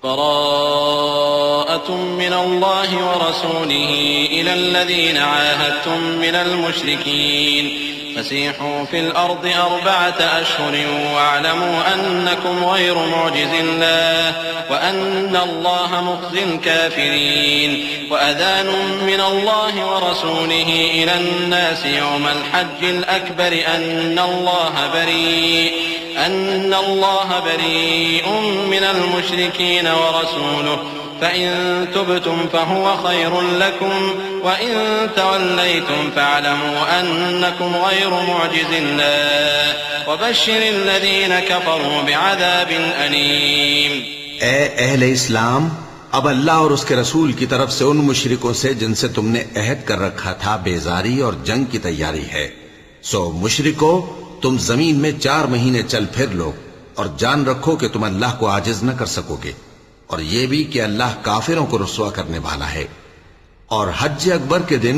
براءة من الله ورسوله إلى الذين عاهدتم من المشركين فسيحوا في الأرض 4 أشهر واعلموا أنكم غير معجز الله وأن الله مخزي الكافرين وأذان من الله ورسوله إلى الناس يوم الحج الأكبر أن الله بريء من المشركين ورسوله فإن تبتم فهو خير لكم وإن توليتم فاعلموا أنكم غير معجز الله وبشر الذين كفروا بعذاب أليم. اے اہل اسلام، اب اللہ اور اس کے رسول کی طرف سے ان مشرکوں سے جن سے تم نے عہد کر رکھا تھا بیزاری اور جنگ کی تیاری ہے. سو مشرکو، تم زمین میں 4 مہینے چل پھر لو اور جان رکھو کہ تم اللہ کو عاجز نہ کر سکو گے، اور یہ بھی کہ اللہ کافروں کو رسوا کرنے والا ہے. اور حج اکبر کے دن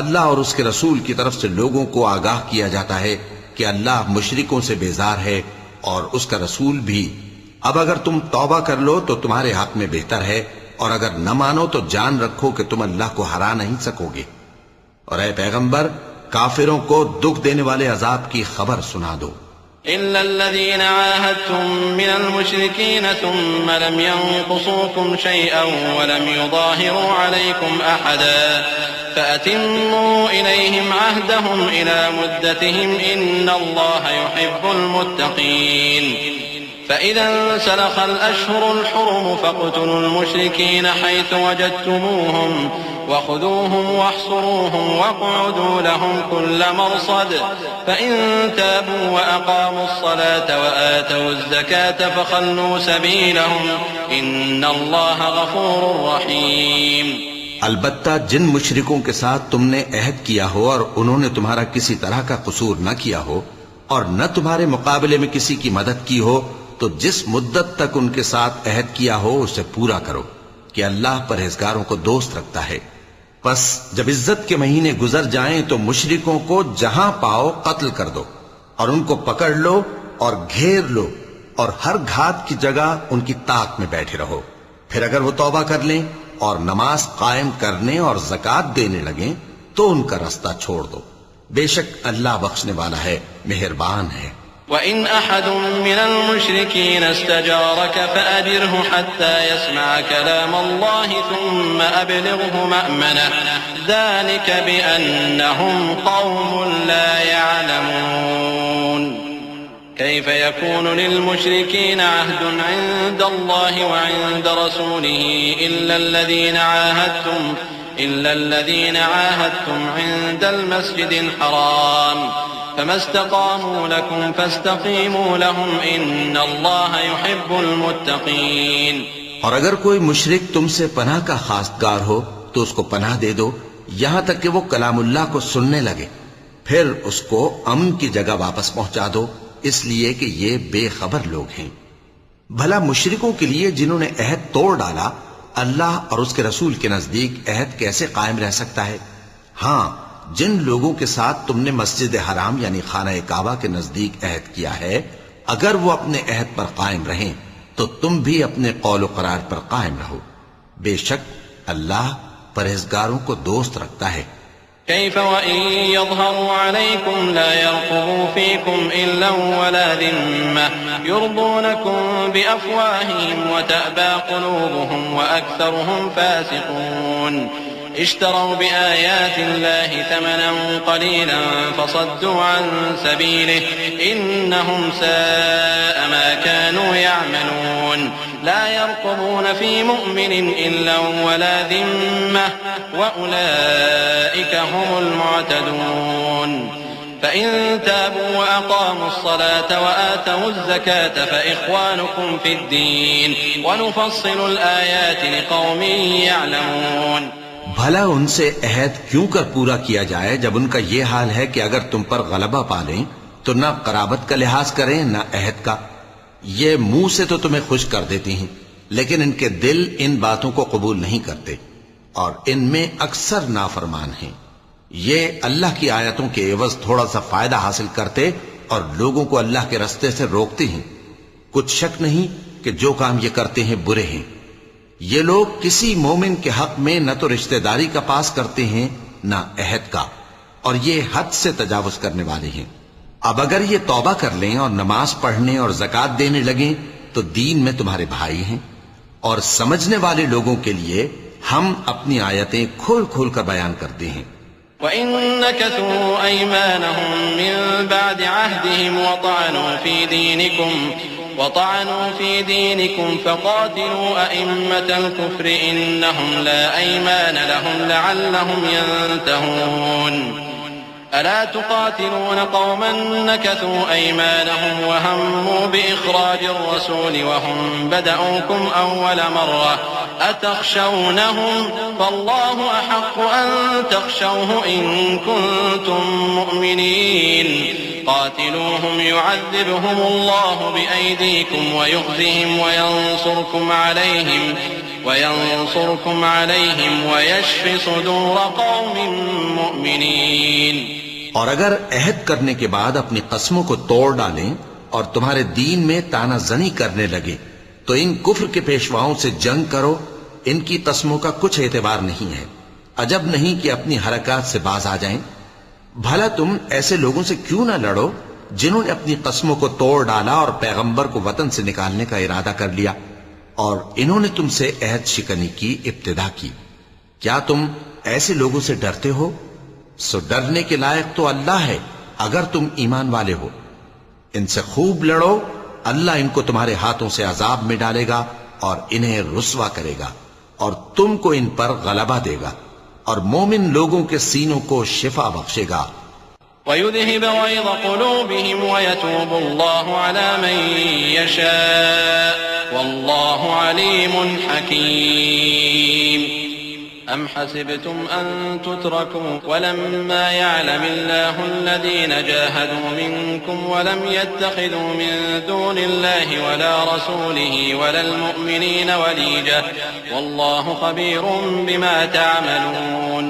اللہ اور اس کے رسول کی طرف سے لوگوں کو آگاہ کیا جاتا ہے کہ اللہ مشرکوں سے بیزار ہے اور اس کا رسول بھی. اب اگر تم توبہ کر لو تو تمہارے حق میں بہتر ہے، اور اگر نہ مانو تو جان رکھو کہ تم اللہ کو ہرا نہیں سکو گے. اور اے پیغمبر، کافروں کو دکھ دینے والے عذاب کی خبر سنا دو. إلا الذين عاهدتم من المشركين ثم لم ينقصوكم شيئا ولم يظاهروا عليكم أحدا فأتموا إليهم عهدهم إلى مدتهم إن الله يحب المتقين. فإذا انسلخ الأشهر الحرم فاقتلوا المشركين حيث وجدتموهم وخذوهم واحصروهم واقعدوا لهم كل مرصد فإن تابوا وأقاموا الصلاة وآتوا الزكاة فخلوا سبيلهم إن الله غفور رحيم. البتہ جن مشرکوں کے ساتھ تم نے عہد کیا ہو اور انہوں نے تمہارا کسی طرح کا قصور نہ کیا ہو اور نہ تمہارے مقابلے میں کسی کی مدد کی ہو، تو جس مدت تک ان کے ساتھ عہد کیا ہو اسے پورا کرو کہ اللہ پرہیزگاروں کو دوست رکھتا ہے. پس جب عزت کے مہینے گزر جائیں تو مشرکوں کو جہاں پاؤ قتل کر دو اور ان کو پکڑ لو اور گھیر لو اور ہر گھات کی جگہ ان کی طاق میں بیٹھے رہو. پھر اگر وہ توبہ کر لیں اور نماز قائم کرنے اور زکوٰۃ دینے لگیں تو ان کا رستہ چھوڑ دو. بے شک اللہ بخشنے والا ہے، مہربان ہے. وَإِنْ أَحَدٌ مِّنَ الْمُشْرِكِينَ اسْتَجَارَكَ فَأَجِرْهُ حَتَّى يَسْمَعَ كَلَامَ اللَّهِ ثُمَّ أَبْلِغْهُ مَأْمَنَهُ ذَلِكَ بِأَنَّهُمْ قَوْمٌ لَّا يَعْلَمُونَ. كيف يكون للمشركين عهد عند الله وعند رسوله إلا الذين عاهدتم عند المسجد الحرام فما استقاموا لكم فاستقيموا لهم إن الله يحب المتقين. اور اگر کوئی مشرک تم سے پناہ کا خواستگار ہو تو اس کو پناہ دے دو یہاں تک کہ وہ کلام اللہ کو سننے لگے، پھر اس کو امن کی جگہ واپس پہنچا دو، اس لیے کہ یہ بے خبر لوگ ہیں. بھلا مشرکوں کے لیے جنہوں نے عہد توڑ ڈالا اللہ اور اس کے رسول کے نزدیک عہد کیسے قائم رہ سکتا ہے؟ ہاں، جن لوگوں کے ساتھ تم نے مسجد حرام یعنی خانہ کعبہ کے نزدیک عہد کیا ہے، اگر وہ اپنے عہد پر قائم رہیں تو تم بھی اپنے قول و قرار پر قائم رہو. بے شک اللہ پرہیزگاروں کو دوست رکھتا ہے. كيف وإن يظهروا عليكم لا يرقبوا فيكم إلا ولا ذمة يرضونكم بأفواههم وتأبى قلوبهم وأكثرهم فاسقون. اشتروا بآيات الله ثمنا قليلا فصدوا عن سبيله إنهم ساء ما كانوا يعملون. لا يرقبون في مؤمن إلا ولا ذمة وأولئك هم المعتدون. فإن تابوا وأقاموا الصلاة وآتوا الزكاة فإخوانكم في الدين ونفصل الآيات لقوم يعلمون. بھلا ان سے عہد کیوں کر پورا کیا جائے جب ان کا یہ حال ہے کہ اگر تم پر غلبہ پالیں تو نہ قرابت کا لحاظ کریں نہ عہد کا. یہ منہ سے تو تمہیں خوش کر دیتی ہیں لیکن ان کے دل ان باتوں کو قبول نہیں کرتے اور ان میں اکثر نافرمان ہیں. یہ اللہ کی آیتوں کے عوض تھوڑا سا فائدہ حاصل کرتے اور لوگوں کو اللہ کے رستے سے روکتے ہیں. کچھ شک نہیں کہ جو کام یہ کرتے ہیں برے ہیں یہ لوگ کسی مومن کے حق میں نہ تو رشتہ داری کا پاس کرتے ہیں نہ عہد کا، اور یہ حد سے تجاوز کرنے والے ہیں۔ اب اگر یہ توبہ کر لیں اور نماز پڑھنے اور زکوٰۃ دینے لگیں تو دین میں تمہارے بھائی ہیں، اور سمجھنے والے لوگوں کے لیے ہم اپنی آیتیں کھول کھول کر بیان کرتے ہیں۔ وَإِن نَكَثُوا أَيْمَانَهُم مِّن بَعْدِ عَهْدِهِمْ وَطَعَنُوا فِي دِينِكُمْ فَقَاتِلُوا أَئِمَّةَ الْكُفْرِ إِنَّهُمْ لَا أَيْمَانَ لَهُمْ لَعَلَّهُمْ يَنْتَهُونَ أَلَا تُقَاتِلُونَ قَوْمًا نَكَثُوا أَيْمَانَهُمْ وَهَمُّوا بِإِخْرَاجِ الرَّسُولِ وَهُمْ بَدَأُوكُمْ أَوَّلَ مَرَّةٍ أَتَخْشَوْنَهُمْ فَاللَّهُ أَحَقُّ أَن تَخْشَوْهُ إِن كُنتُم مُّؤْمِنِينَ قاتلوهم يعذبهم الله بأيديكم ويخزهم وينصركم عليهم ويشف صدور قوم مؤمنين۔ اور اگر عہد کرنے کے بعد اپنی قسموں کو توڑ ڈالیں اور تمہارے دین میں تانا زنی کرنے لگے تو ان کفر کے پیشواؤں سے جنگ کرو، ان کی قسموں کا کچھ اعتبار نہیں ہے، عجب نہیں کہ اپنی حرکات سے باز آ جائیں۔ بھلا تم ایسے لوگوں سے کیوں نہ لڑو جنہوں نے اپنی قسموں کو توڑ ڈالا اور پیغمبر کو وطن سے نکالنے کا ارادہ کر لیا، اور انہوں نے تم سے عہد شکنی کی ابتدا کی۔ کیا تم ایسے لوگوں سے ڈرتے ہو؟ سو ڈرنے کے لائق تو اللہ ہے اگر تم ایمان والے ہو۔ ان سے خوب لڑو، اللہ ان کو تمہارے ہاتھوں سے عذاب میں ڈالے گا اور انہیں رسوا کرے گا، اور تم کو ان پر غلبہ دے گا، اور مومن لوگوں کے سینوں کو شفا بخشے گا۔ وَيُذْهِبَ غَيْظَ قُلُوبِهِمْ وَيَتُوبُ اللَّهُ عَلَى مَن يَشَاءُ وَاللَّهُ عَلِيمٌ حَكِيمٌ۔ أَمْ حَسِبْتُمْ أَن تُتْرَكُوا وَلَمَّا يَعْلَمِ اللَّهُ الَّذِينَ جَاهَدُوا مِنكُمْ وَلَمْ يَتَّخِذُوا مِن دُونِ اللَّهِ وَلَا رَسُولِهِ وَلَا الْمُؤْمِنِينَ وَلِيجَةً وَاللَّهُ خَبِيرٌ بِمَا تَعْمَلُونَ۔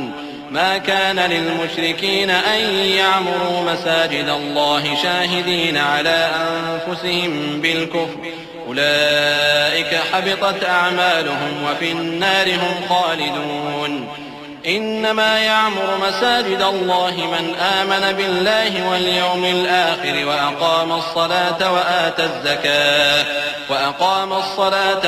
ما كان للمشركين أن يعمروا مساجد الله شاهدين على أنفسهم بالكفر أولئك حبطت أعمالهم وفي النار هم خالدون۔ إنما يعمر مساجد الله من آمن بالله واليوم الآخر وأقام الصلاة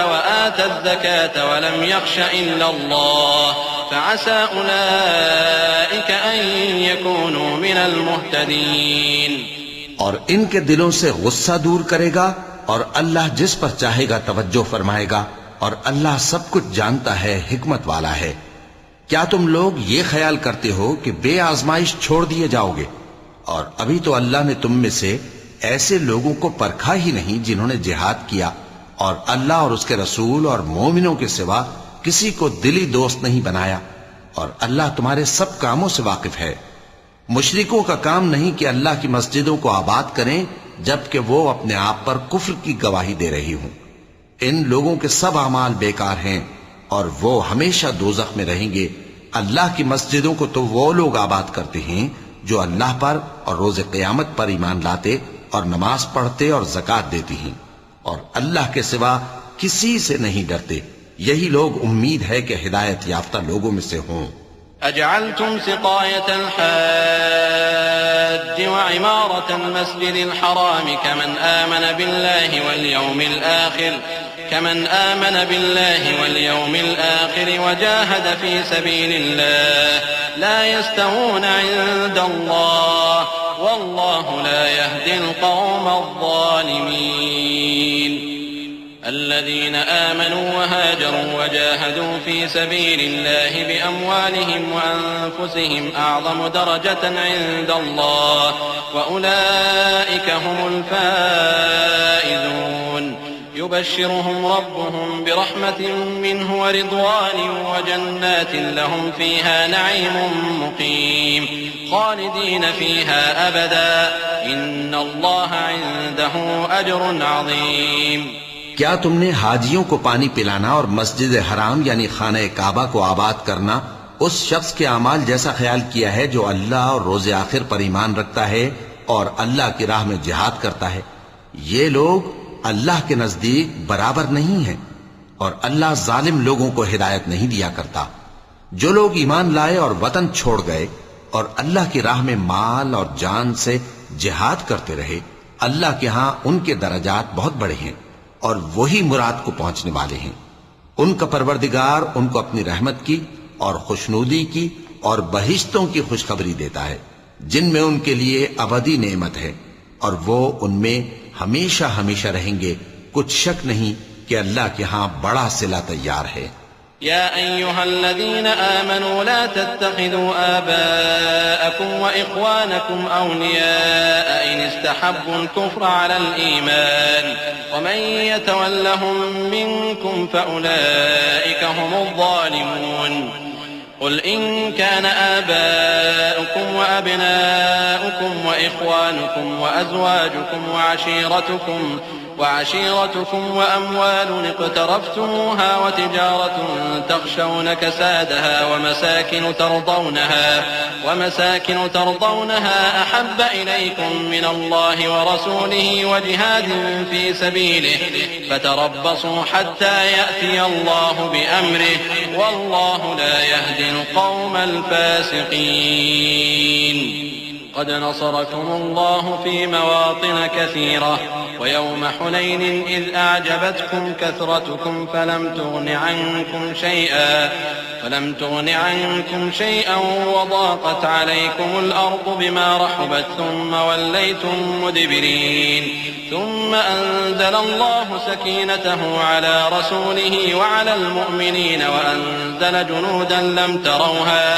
وآتى الزكاة ولم يخش إلا الله فعسى أولئك أن يكونوا من المهتدين۔ اور ان کے دلوں سے غصہ دور کرے گا، اور اللہ جس پر چاہے گا توجہ فرمائے گا، اور اللہ سب کچھ جانتا ہے، حکمت والا ہے۔ کیا تم لوگ یہ خیال کرتے ہو کہ بے آزمائش چھوڑ دیے جاؤ گے؟ اور ابھی تو اللہ نے تم میں سے ایسے لوگوں کو پرکھا ہی نہیں جنہوں نے جہاد کیا، اور اللہ اور اس کے رسول اور مومنوں کے سوا کسی کو دلی دوست نہیں بنایا، اور اللہ تمہارے سب کاموں سے واقف ہے۔ مشرکوں کا کام نہیں کہ اللہ کی مسجدوں کو آباد کریں جبکہ وہ اپنے آپ پر کفر کی گواہی دے رہی ہوں۔ ان لوگوں کے سب اعمال بیکار ہیں اور وہ ہمیشہ دوزخ میں رہیں گے۔ اللہ کی مسجدوں کو تو وہ لوگ آباد کرتے ہیں جو اللہ پر اور روز قیامت پر ایمان لاتے اور نماز پڑھتے اور زکوٰۃ دیتی ہیں، اور اللہ کے سوا کسی سے نہیں ڈرتے۔ یہی لوگ امید ہے کہ ہدایت یافتہ لوگوں میں سے ہوں۔ أجعلتم سقاية الحاج وعمارة المسجد الحرام كمن آمن بالله واليوم الآخر وجاهد في سبيل الله لا يستوون عند الله والله لا يهدي القوم الظالمين۔ الذين آمنوا وهاجروا وجاهدوا في سبيل الله بأموالهم وأنفسهم أعظم درجة عند الله وأولئك هم الفائزون۔ يبشرهم ربهم برحمة منه ورضوان وجنات لهم فيها نعيم مقيم خالدين فيها أبدا إن الله عنده أجر عظيم۔ کیا تم نے حاجیوں کو پانی پلانا اور مسجد حرام یعنی خانہ کعبہ کو آباد کرنا اس شخص کے اعمال جیسا خیال کیا ہے جو اللہ اور روز آخر پر ایمان رکھتا ہے اور اللہ کی راہ میں جہاد کرتا ہے؟ یہ لوگ اللہ کے نزدیک برابر نہیں ہیں، اور اللہ ظالم لوگوں کو ہدایت نہیں دیا کرتا۔ جو لوگ ایمان لائے اور وطن چھوڑ گئے اور اللہ کی راہ میں مال اور جان سے جہاد کرتے رہے، اللہ کے ہاں ان کے درجات بہت بڑے ہیں اور وہی مراد کو پہنچنے والے ہیں۔ ان کا پروردگار ان کو اپنی رحمت کی اور خوشنودی کی اور بہشتوں کی خوشخبری دیتا ہے جن میں ان کے لیے ابدی نعمت ہے، اور وہ ان میں ہمیشہ ہمیشہ رہیں گے۔ کچھ شک نہیں کہ اللہ کے ہاں بڑا صلہ تیار ہے۔ يا أيها الذين آمنوا لا تتخذوا آباءكم وإخوانكم أولياء إن استحبوا الكفر على الإيمان ومن يتولهم منكم فأولئك هم الظالمون قل إن كان آباؤكم وأبناؤكم وإخوانكم وأزواجكم وعشيرتكم وأموال اقترفتموها وتجارة تخشون كسادها ومساكن ترضونها أحب إليكم من الله ورسوله وجهاد في سبيله فتربصوا حتى يأتي الله بأمره والله لا يهدي القوم الفاسقين قد نصركم الله في مواطن كثيرة ويوم حنين إذ أعجبتكم كثرتكم فلم تغن عنكم شيئا وضاقت عليكم الأرض بما رحبت ثم وليتم مدبرين ثم أنزل الله سكينته على رسوله وعلى المؤمنين وأنزل جنودا لم تروها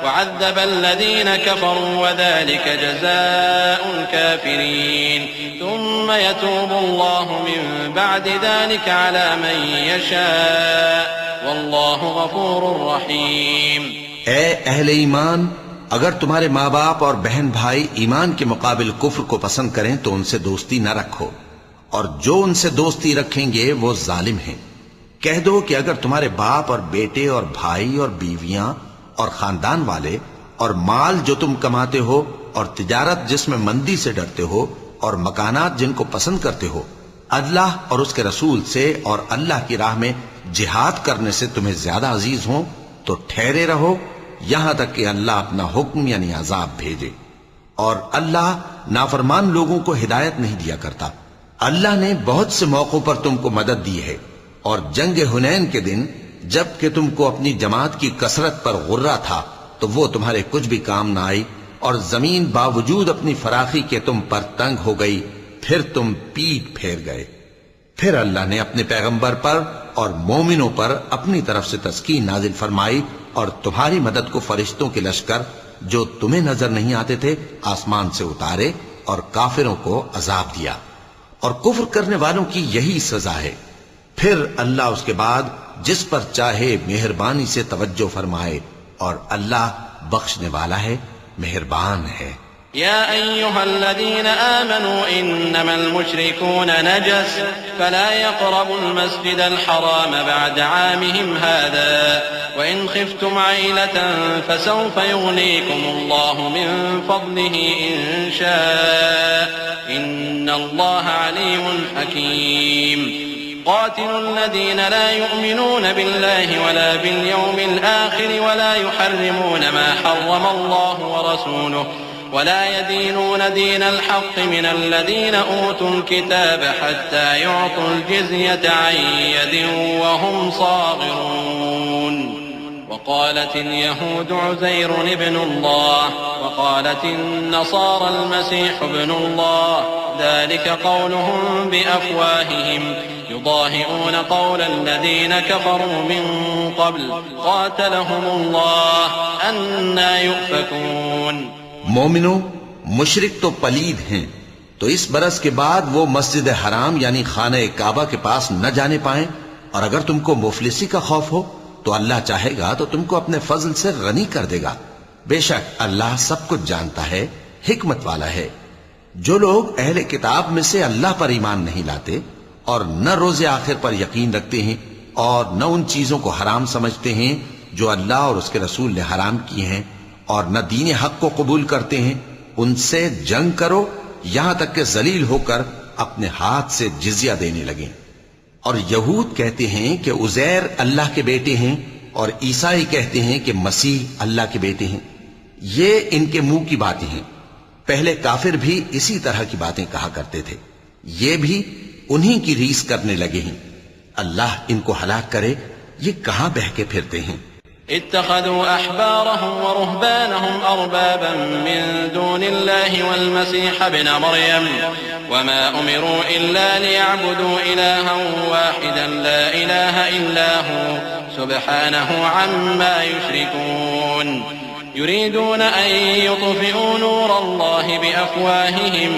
وعذب الذين كفروا وذلك جزاء الكافرين ثم يتوب الله من بعد ذلك على من يشاء واللہ غفور رحیم۔ اے اہل ایمان، اگر تمہارے ماں باپ اور بہن بھائی ایمان کے مقابل کفر کو پسند کریں تو ان سے دوستی نہ رکھو، اور جو ان سے دوستی رکھیں گے وہ ظالم ہیں۔ کہہ دو کہ اگر تمہارے باپ اور بیٹے اور بھائی اور بیویاں اور خاندان والے اور مال جو تم کماتے ہو اور تجارت جس میں مندی سے ڈرتے ہو اور مکانات جن کو پسند کرتے ہو اللہ اور اس کے رسول سے اور اللہ کی راہ میں جہاد کرنے سے تمہیں زیادہ عزیز ہوں تو ٹھہرے رہو یہاں تک کہ اللہ اپنا حکم یعنی عذاب بھیجے، اور اللہ نافرمان لوگوں کو ہدایت نہیں دیا کرتا۔ اللہ نے بہت سے موقعوں پر تم کو مدد دی ہے، اور جنگ حنین کے دن جب کہ تم کو اپنی جماعت کی کثرت پر غرہ تھا تو وہ تمہارے کچھ بھی کام نہ آئی، اور زمین باوجود اپنی فراخی کے تم پر تنگ ہو گئی، پھر تم پیٹ پھیر گئے۔ پھر اللہ نے اپنے پیغمبر پر اور مومنوں پر اپنی طرف سے تسکین نازل فرمائی، اور تمہاری مدد کو فرشتوں کے لشکر جو تمہیں نظر نہیں آتے تھے آسمان سے اتارے، اور کافروں کو عذاب دیا، اور کفر کرنے والوں کی یہی سزا ہے۔ پھر اللہ اس کے بعد جس پر چاہے مہربانی سے توجہ فرمائے، اور اللہ بخشنے والا ہے، مہربان ہے۔ يا أيها الذين آمنوا إنما المشركون نجس فلا يقربوا المسجد الحرام بعد عامهم هذا وإن خفتم عيلة فسوف يغنيكم الله من فضله إن شاء إن الله عليم حكيم قاتلوا الذين لا يؤمنون بالله ولا باليوم الآخر ولا يحرمون ما حرم الله ورسوله ولا يدينون دين الحق من الذين أوتوا الكتاب حتى يعطوا الجزية عن يد وهم صاغرون وقالت اليهود عزير ابن الله وقالت النصارى المسيح ابن الله ذلك قولهم بأفواههم يضاهئون قول الذين كفروا من قبل قاتلهم الله أنى يؤفكون۔ مومنو، مشرک تو پلید ہیں، تو اس برس کے بعد وہ مسجد حرام یعنی خانہ کعبہ کے پاس نہ جانے پائیں، اور اگر تم کو مفلسی کا خوف ہو تو اللہ چاہے گا تو تم کو اپنے فضل سے غنی کر دے گا۔ بے شک اللہ سب کچھ جانتا ہے، حکمت والا ہے۔ جو لوگ اہل کتاب میں سے اللہ پر ایمان نہیں لاتے اور نہ روز آخر پر یقین رکھتے ہیں اور نہ ان چیزوں کو حرام سمجھتے ہیں جو اللہ اور اس کے رسول نے حرام کی ہیں، اور نہ دین حق کو قبول کرتے ہیں، ان سے جنگ کرو یہاں تک کہ ذلیل ہو کر اپنے ہاتھ سے جزیہ دینے لگیں، اور یہود کہتے ہیں کہ عزیر اللہ کے بیٹے ہیں، اور عیسائی کہتے ہیں کہ مسیح اللہ کے بیٹے ہیں۔ یہ ان کے منہ کی باتیں ہیں۔ پہلے کافر بھی اسی طرح کی باتیں کہا کرتے تھے، یہ بھی انہی کی ریس کرنے لگے ہیں۔ اللہ ان کو ہلاک کرے، یہ کہاں بہہ کے پھرتے ہیں۔ اتخذوا أحبارهم ورهبانهم أربابا من دون الله والمسيح ابن مريم وما أمروا إلا ليعبدوا إلها واحدا لا إله إلا هو سبحانه عما يشركون يريدون أن يطفئوا نور الله بأفواههم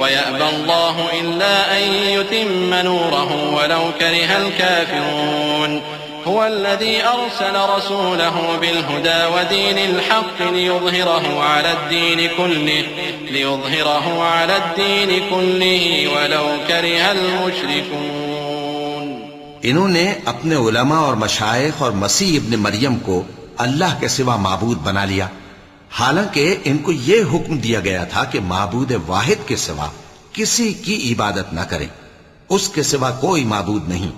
ويأبى الله إلا أن يتم نوره ولو كره الكافرون هو الذي أرسل رسوله بالهدى ودين الحق ليظهره على الدين كله ولو كره المشركون۔ انہوں نے اپنے علماء اور مشائخ اور مسیح ابن مریم کو اللہ کے سوا معبود بنا لیا، حالانکہ ان کو یہ حکم دیا گیا تھا کہ معبود واحد کے سوا کسی کی عبادت نہ کریں، اس کے سوا کوئی معبود نہیں،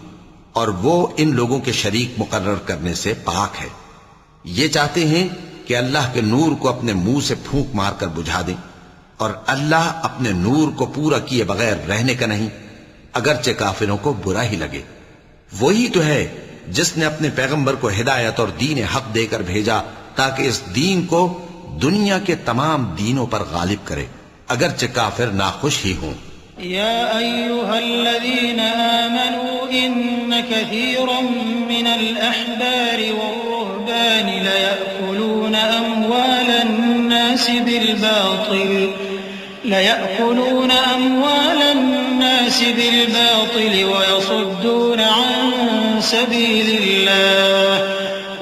اور وہ ان لوگوں کے شریک مقرر کرنے سے پاک ہے۔ یہ چاہتے ہیں کہ اللہ کے نور کو اپنے منہ سے پھونک مار کر بجھا دیں، اور اللہ اپنے نور کو پورا کیے بغیر رہنے کا نہیں، اگرچہ کافروں کو برا ہی لگے۔ وہی تو ہے جس نے اپنے پیغمبر کو ہدایت اور دین حق دے کر بھیجا تاکہ اس دین کو دنیا کے تمام دینوں پر غالب کرے، اگرچہ کافر ناخوش ہی ہوں۔ يا أيها الذين آمنوا إن كثيرا من الأحبار والرهبان ليأكلون أموال الناس بالباطل ويصدون عن سبيل الله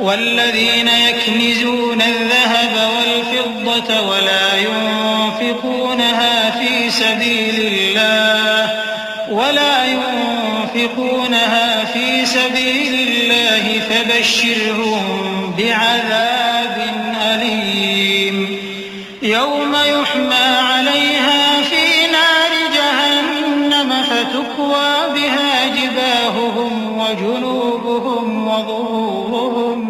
والذين يكنزون الذهب والفضة ولا ينفقونها في سبيل الله فبشرهم بعذاب أليم يوم يحمى عليها في نار جهنم فتكوى بها جباههم وجنوبهم وظهورهم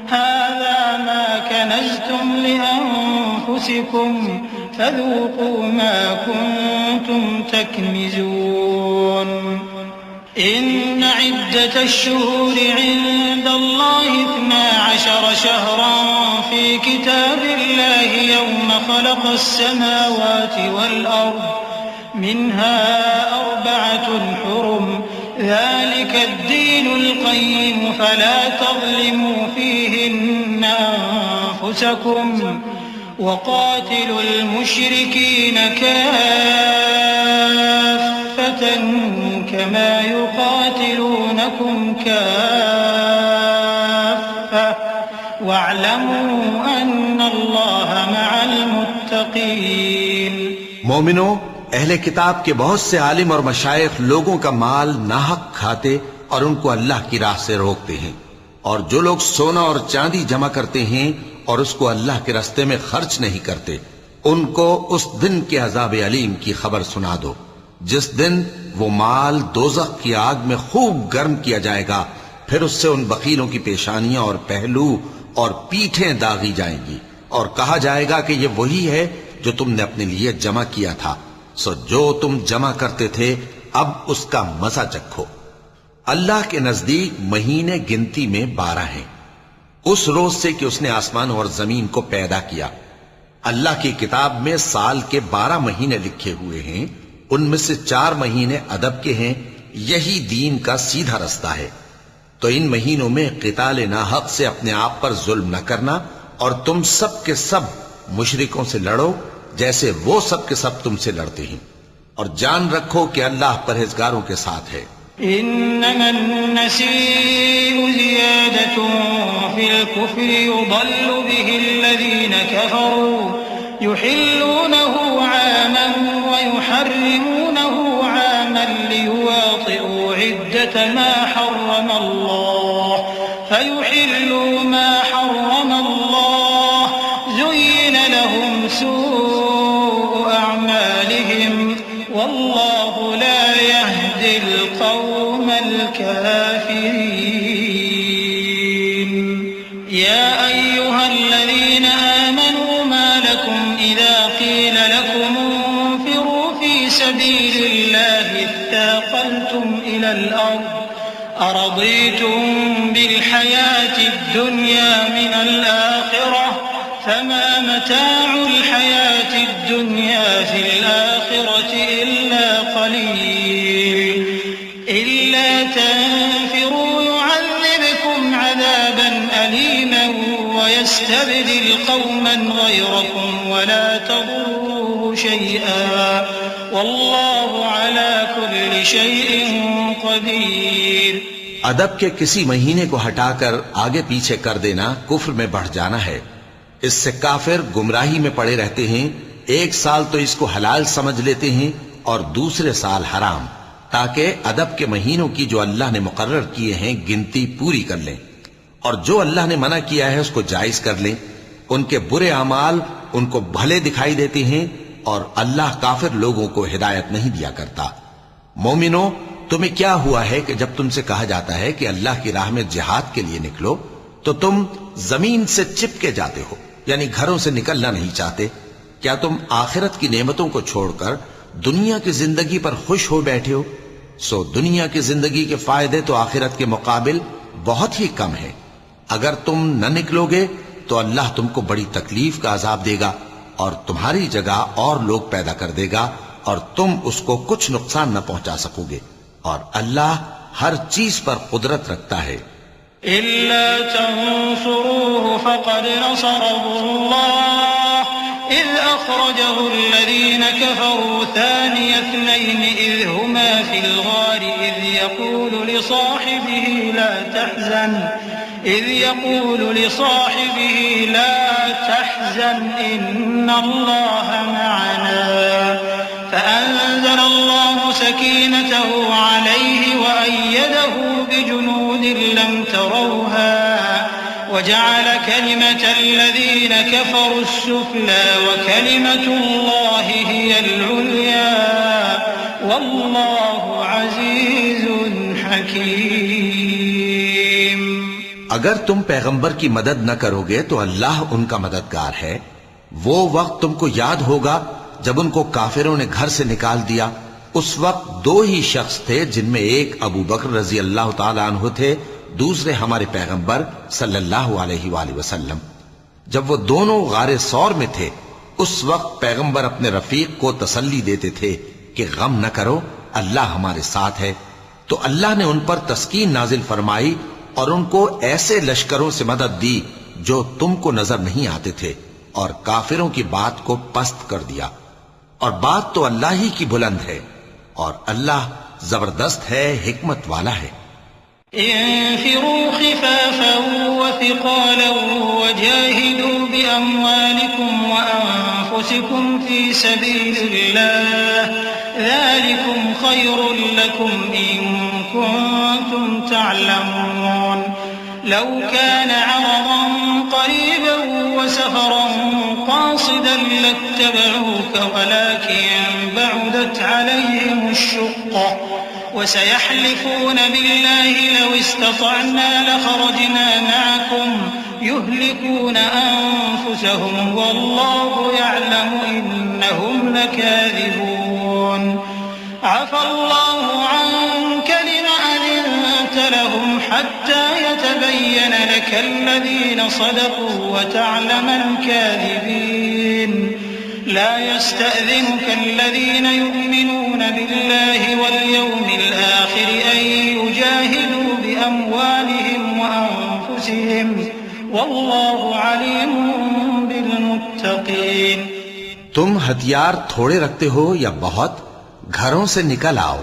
هذا ما كنزتم لأنفسكم فذوقوا ما كنتم تكنزون إن عدة الشهور عند الله 12 شهرا في كتاب الله يوم خلق السماوات والأرض منها 4 حرم ذلك الدين القيم فلا تظلموا فيهن أنفسكم وقاتلوا المشركين كافة كما يقاتلونكم كافة واعلموا أن الله مع المتقين۔ مومنو، اہل کتاب کے بہت سے عالم اور مشائخ لوگوں کا مال ناحق کھاتے اور ان کو اللہ کی راہ سے روکتے ہیں، اور جو لوگ سونا اور چاندی جمع کرتے ہیں اور اس کو اللہ کے راستے میں خرچ نہیں کرتے، ان کو اس دن کے عذاب علیم کی خبر سنا دو، جس دن وہ مال دوزخ کی آگ میں خوب گرم کیا جائے گا، پھر اس سے ان بخیلوں کی پیشانیاں اور پہلو اور پیٹھیں داغی جائیں گی، اور کہا جائے گا کہ یہ وہی ہے جو تم نے اپنے لیے جمع کیا تھا، سو جو تم جمع کرتے تھے اب اس کا مزہ چکھو۔ اللہ کے نزدیک مہینے گنتی میں 12 ہیں، اس روز سے کہ اس نے آسمان اور زمین کو پیدا کیا۔ اللہ کی کتاب میں سال کے 12 مہینے لکھے ہوئے ہیں، ان میں سے 4 مہینے ادب کے ہیں، یہی دین کا سیدھا رستہ ہے۔ تو ان مہینوں میں قتال ناحق سے اپنے آپ پر ظلم نہ کرنا، اور تم سب کے سب مشرکوں سے لڑو جیسے وہ سب کے سب تم سے لڑتے ہیں، اور جان رکھو کہ اللہ پرہیزگاروں کے ساتھ ہے۔ إنما النسيء زيادة في الكفر يضل به الذين كفروا يحلونه عاما ويحرمونه عاما ليواطئوا عدة ما حرم الله فيحلوا ما حرم الله زين لهم سوء أعمالهم والله لا يهدي القوم الكافرين۔ يا أيها الذين آمنوا ما لكم إذا قيل لكم انفروا في سبيل الله اثاقلتم إلى الأرض أرضيتم بالحياة الدنيا من الآخرة فما متاع الحياة الدنيا في الآخرة إلا قليل إلا تنفروا يعذبكم عذابا أليما ويستبدل قوما غيركم ولا تضروه شيئا والله على كل شيء قدير. ادب کے کسی مہینے کو ہٹا کر آگے پیچھے کر دینا کفر میں بڑھ جانا ہے. اس سے کافر گمراہی میں پڑے رہتے ہیں. ایک سال تو اس کو حلال سمجھ لیتے ہیں اور دوسرے سال حرام، تاکہ ادب کے مہینوں کی جو اللہ نے مقرر کیے ہیں گنتی پوری کر لیں، اور جو اللہ نے منع کیا ہے اس کو جائز کر لیں. ان کے برے اعمال ان کو بھلے دکھائی دیتے ہیں اور اللہ کافر لوگوں کو ہدایت نہیں دیا کرتا. مومنو، تمہیں کیا ہوا ہے کہ جب تم سے کہا جاتا ہے کہ اللہ کی راہ میں جہاد کے لیے نکلو تو تم زمین سے چپکے جاتے ہو، یعنی گھروں سے نکلنا نہیں چاہتے؟ کیا تم آخرت کی نعمتوں کو چھوڑ کر دنیا کی زندگی پر خوش ہو بیٹھے ہو؟ سو دنیا کی زندگی کے فائدے تو آخرت کے مقابل بہت ہی کم ہے. اگر تم نہ نکلو گے تو اللہ تم کو بڑی تکلیف کا عذاب دے گا اور تمہاری جگہ اور لوگ پیدا کر دے گا اور تم اس کو کچھ نقصان نہ پہنچا سکو گے، اور اللہ ہر چیز پر قدرت رکھتا ہے. إلا تنصروه فقد نصره الله إذ أخرجه الذين كفروا ثاني اثنين إذ هما في الغار إذ يقول لصاحبه لا تحزن إن الله معنا فأنزل الله سكينته عليه وأيده بجنود لم تروها وجعل كلمة الذين كفروا السفلى وكلمة الله هي العليا والله عزيز حكيم. اگر تم پیغمبر کی مدد نہ کرو گے تو اللہ ان کا مددگار ہے. وہ وقت تم کو یاد ہوگا جب ان کو کافروں نے گھر سے نکال دیا. اس وقت دو ہی شخص تھے، جن میں ایک ابو بکر رضی اللہ تعالی عنہ تھے، دوسرے ہمارے پیغمبر صلی اللہ علیہ وآلہ وسلم. جب وہ دونوں غار ثور میں تھے اس وقت پیغمبر اپنے رفیق کو تسلی دیتے تھے کہ غم نہ کرو، اللہ ہمارے ساتھ ہے. تو اللہ نے ان پر تسکین نازل فرمائی اور ان کو ایسے لشکروں سے مدد دی جو تم کو نظر نہیں آتے تھے، اور کافروں کی بات کو پست کر دیا. اور بات تو اللہ ہی کی بلند ہے، اور اللہ زبردست ہے، حکمت والا ہے. انفروا خفافا وثقالا وجاهدوا بأموالكم وأنفسكم في سبيل الله ذلكم خير لكم إن كنتم تعلمون. لو كان عرضا قريبا وسفرا قاصدا لاتبعوك ولكن بعدت عليهم الشقة وسيحلفون بالله لو استطعنا لخرجنا معكم يهلكون أنفسهم والله يعلم إنهم لكاذبون. عفى الله عنك لما أذنت لهم حتى يتبين لك الذين صدقوا وتعلم الكاذبين. لا يستأذنك الذين يؤمنون بالله واليوم الآخر أن يجاهدوا بأموالهم وأنفسهم والله عليم بالمتقين. تم ہتھیار تھوڑے رکھتے ہو یا بہت، گھروں سے نکل آؤ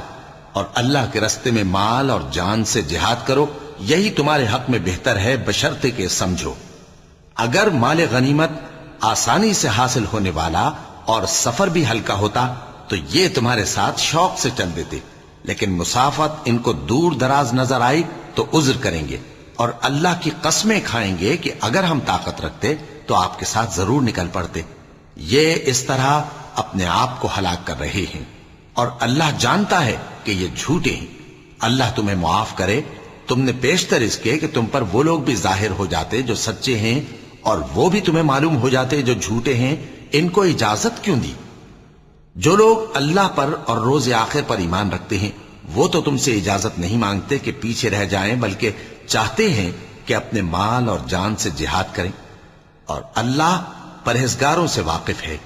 اور اللہ کے راستے میں مال اور جان سے جہاد کرو، یہی تمہارے حق میں بہتر ہے، بشرطے کہ سمجھو. اگر مال غنیمت آسانی سے حاصل ہونے والا اور سفر بھی ہلکا ہوتا تو یہ تمہارے ساتھ شوق سے چل دیتے، لیکن مسافت ان کو دور دراز نظر آئی تو عذر کریں گے اور اللہ کی قسمیں کھائیں گے کہ اگر ہم طاقت رکھتے تو آپ کے ساتھ ضرور نکل پڑتے. یہ اس طرح اپنے آپ کو ہلاک کر رہے ہیں اور اللہ جانتا ہے کہ یہ جھوٹے ہیں. اللہ تمہیں معاف کرے تم نے پیشتر اس کے کہ تم پر وہ لوگ بھی ظاہر ہو جاتے جو سچے ہیں اور وہ بھی تمہیں معلوم ہو جاتے جو جھوٹے ہیں، ان کو اجازت کیوں دی؟ جو لوگ اللہ پر اور روز آخر پر ایمان رکھتے ہیں وہ تو تم سے اجازت نہیں مانگتے کہ پیچھے رہ جائیں، بلکہ چاہتے ہیں کہ اپنے مال اور جان سے جہاد کریں، اور اللہ پرہیزگاروں سے واقف ہے۔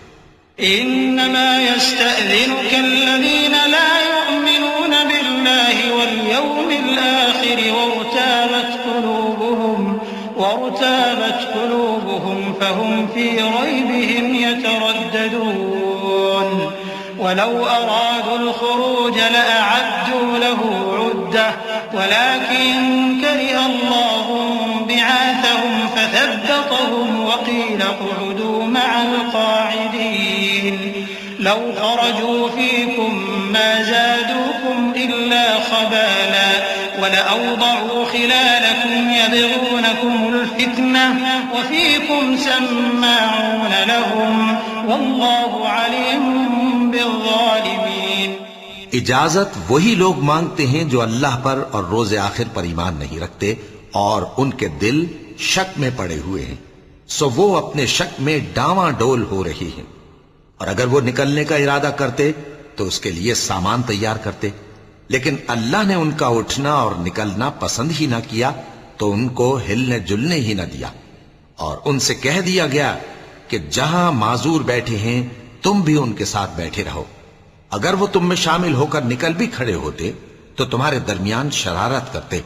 إنما يستأذنك الذين لا يؤمنون بالله واليوم الآخر وارتابت قلوبهم فهم في ريبهم يترددون ولو أرادوا الخروج لأعدوا له عدة ولكن كره الله بعاثهم فثبطهم وقيل اقعدوا مع القاعدين لو خرجوا فيكم ما زادوكم إلا خبالا ولأوضعوا خلالكم يبغونكم الفتنة وفيكم سماعون لهم والله عليم بالظالمين۔ اجازت وہی لوگ مانگتے ہیں جو اللہ پر اور روز آخر پر ایمان نہیں رکھتے اور ان کے دل شک میں پڑے ہوئے ہیں، سو وہ اپنے شک میں ڈاواں ڈول ہو رہی ہیں، اور اگر وہ نکلنے کا ارادہ کرتے تو اس کے لیے سامان تیار کرتے، لیکن اللہ نے ان کا اٹھنا اور نکلنا پسند ہی نہ کیا تو ان کو ہلنے جلنے ہی نہ دیا، اور ان سے کہہ دیا گیا کہ جہاں معذور بیٹھے ہیں تم بھی ان کے ساتھ بیٹھے رہو۔ اگر وہ تم میں شامل ہو کر نکل بھی کھڑے ہوتے تو تمہارے درمیان شرارت کرتے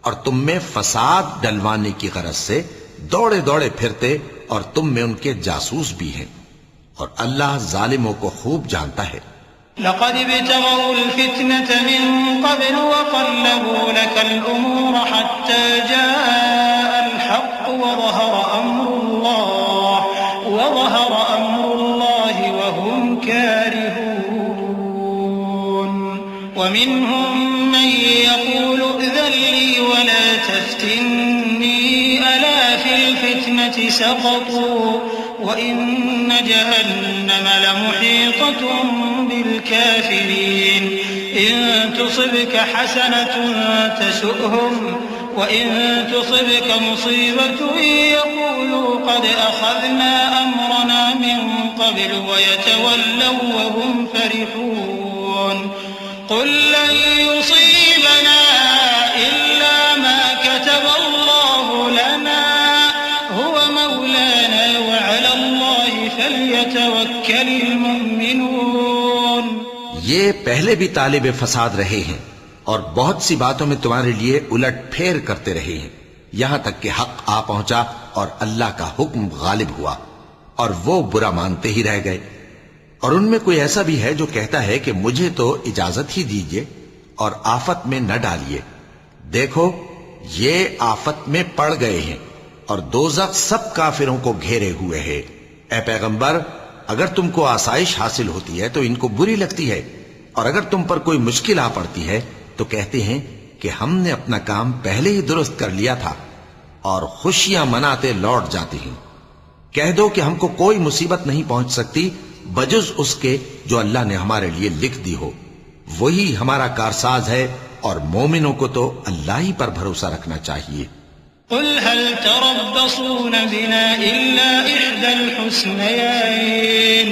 اور تم میں فساد ڈلوانے کی غرض سے دوڑے دوڑے پھرتے، اور تم میں ان کے جاسوس بھی ہیں، اور اللہ ظالموں کو خوب جانتا ہے۔ لقد ابتغوا الفتنة من قبل وقلبوا لك الأمور حتى جاء الحق وظهر أمر الله وهم كارهون ومنهم من يقول ائذن لي ولا تفتني ألا في الفتنة سقطوا وإن جهنم لمحيطة بالكافرين إن تصبك حسنة تسؤهم وإن تصبك مصيبة يقولوا قد أخذنا أمرنا من قبل ويتولوا وهم فرحون قل لن يصيبنا إلا ما كتب الله لنا هو مولانا وعلى الله فليتوكل المؤمنون۔ یہ پہلے بھی طالب فساد رہے ہیں اور بہت سی باتوں میں تمہارے لیے الٹ پھیر کرتے رہے ہیں، یہاں تک کہ حق آ پہنچا اور اللہ کا حکم غالب ہوا، اور وہ برا مانتے ہی رہ گئے۔ اور ان میں کوئی ایسا بھی ہے جو کہتا ہے کہ مجھے تو اجازت ہی دیجئے اور آفت میں نہ ڈالیے۔ دیکھو یہ آفت میں پڑ گئے ہیں اور دوزخ سب کافروں کو گھیرے ہوئے ہے۔ اے پیغمبر، اگر تم کو آسائش حاصل ہوتی ہے تو ان کو بری لگتی ہے، اور اگر تم پر کوئی مشکل آ پڑتی ہے تو کہتے ہیں کہ ہم نے اپنا کام پہلے ہی درست کر لیا تھا، اور خوشیاں مناتے لوٹ جاتے ہیں۔ کہہ دو کہ ہم کو کوئی مصیبت نہیں پہنچ سکتی بجز اس کے جو اللہ نے ہمارے لیے لکھ دی ہو، وہی ہمارا کارساز ہے، اور مومنوں کو تو اللہ ہی پر بھروسہ رکھنا چاہیے۔ قل هل تربصون بنا إلا إحدى الحسنيين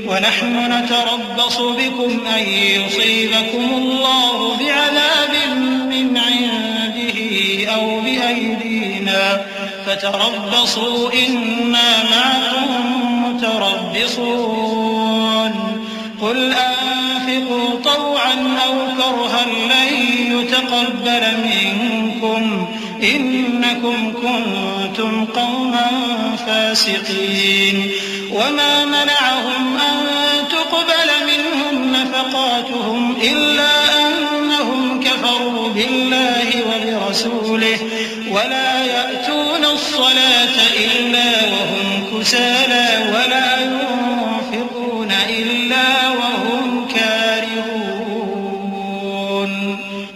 ونحن نتربص بكم أن يصيبكم الله بعذاب من عنده أو بأيدينا فتربصوا إنا معكم متربصون قل أنفقوا طوعا أو كرها لن يتقبل منكم إنكم كنتم قوما فاسقين وما منعهم أن تقبل منهم نفقاتهم إلا أنهم كفروا بالله وبرسوله ولا يأتون الصلاة إلا وهم كسالى ولا ينفقون إلا وهم كارهون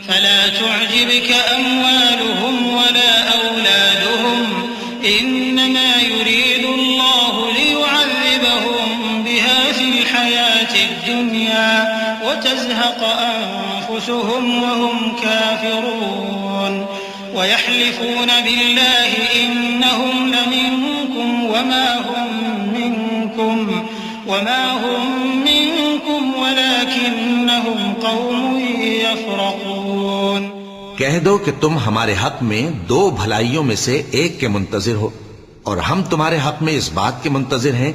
فلا تعجبك أموالهم ولا أولادهم إنما يريد الله ليعذبهم بها في الحياة الدنيا وتزهق أنفسهم وهم كافرون ويحلفون بالله إنهم لمنكم وما هم منكم ولكنهم قوم يفرقون. کہہ دو کہ تم ہمارے حق میں دو بھلائیوں میں سے ایک کے منتظر ہو، اور ہم تمہارے حق میں اس بات کے منتظر ہیں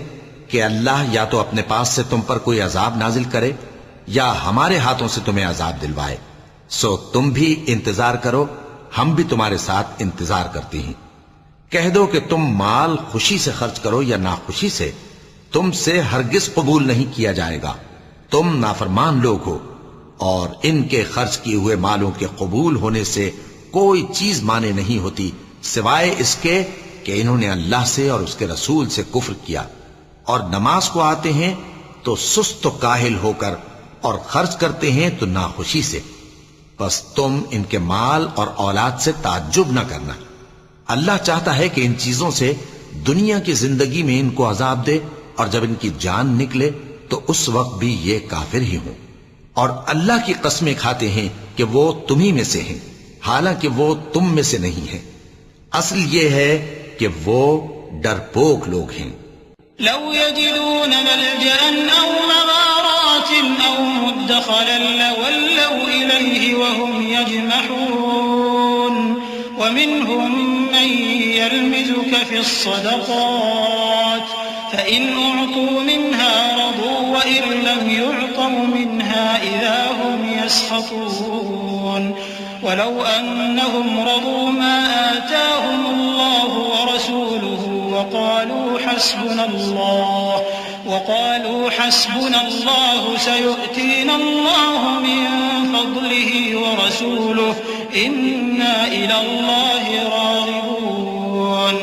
کہ اللہ یا تو اپنے پاس سے تم پر کوئی عذاب نازل کرے یا ہمارے ہاتھوں سے تمہیں عذاب دلوائے. سو تم بھی انتظار کرو، ہم بھی تمہارے ساتھ انتظار کرتے ہیں. کہہ دو کہ تم مال خوشی سے خرچ کرو یا ناخوشی سے، تم سے ہرگز قبول نہیں کیا جائے گا. تم نافرمان لوگ ہو، اور ان کے خرچ کیے ہوئے مالوں کے قبول ہونے سے کوئی چیز مانے نہیں ہوتی سوائے اس کے کہ انہوں نے اللہ سے اور اس کے رسول سے کفر کیا، اور نماز کو آتے ہیں تو سست و کاہل ہو کر، اور خرچ کرتے ہیں تو ناخوشی سے. بس تم ان کے مال اور اولاد سے تعجب نہ کرنا. اللہ چاہتا ہے کہ ان چیزوں سے دنیا کی زندگی میں ان کو عذاب دے، اور جب ان کی جان نکلے تو اس وقت بھی یہ کافر ہی ہوں. اور اللہ کی قسمیں کھاتے ہیں کہ وہ تمہیں میں سے ہیں، حالانکہ وہ تم میں سے نہیں ہیں. اصل یہ ہے کہ وہ ڈرپوک لوگ ہیں. لو يجدون ملجأ أو مغارات أو مدخلا لولوا إليه وهم يجمحون. ومنهم من يلمزك في الصدقات فإن أعطوا منها رضوا وإن لم يعطوا منها إذا هم يسخطون. ولو أنهم رضوا ما آتاهم الله ورسوله وقالوا حسبنا الله سيؤتينا الله من فضله ورسوله إنا إلى الله راغبون.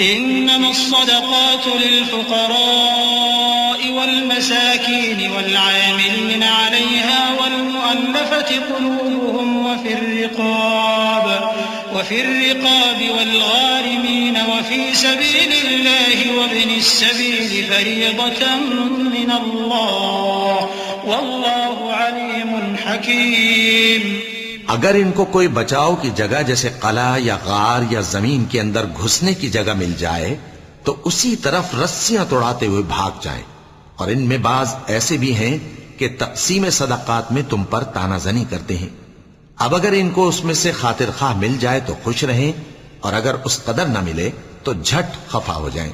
إنما الصدقات للفقراء والمساكين والعاملين عليها والمؤلفة قلوبهم وفي الرقاب والغارمين وفي سبيل الله وابن السبيل فريضة من الله والله عليم حكيم. اگر ان کو کوئی بچاؤ کی جگہ جیسے قلعہ یا غار یا زمین کے اندر گھسنے کی جگہ مل جائے تو اسی طرف رسیاں توڑاتے ہوئے بھاگ جائیں. اور ان میں بعض ایسے بھی ہیں کہ تقسیم صدقات میں تم پر تانا زنی کرتے ہیں. اب اگر ان کو اس میں سے خاطر خواہ مل جائے تو خوش رہیں، اور اگر اس قدر نہ ملے تو جھٹ خفا ہو جائیں.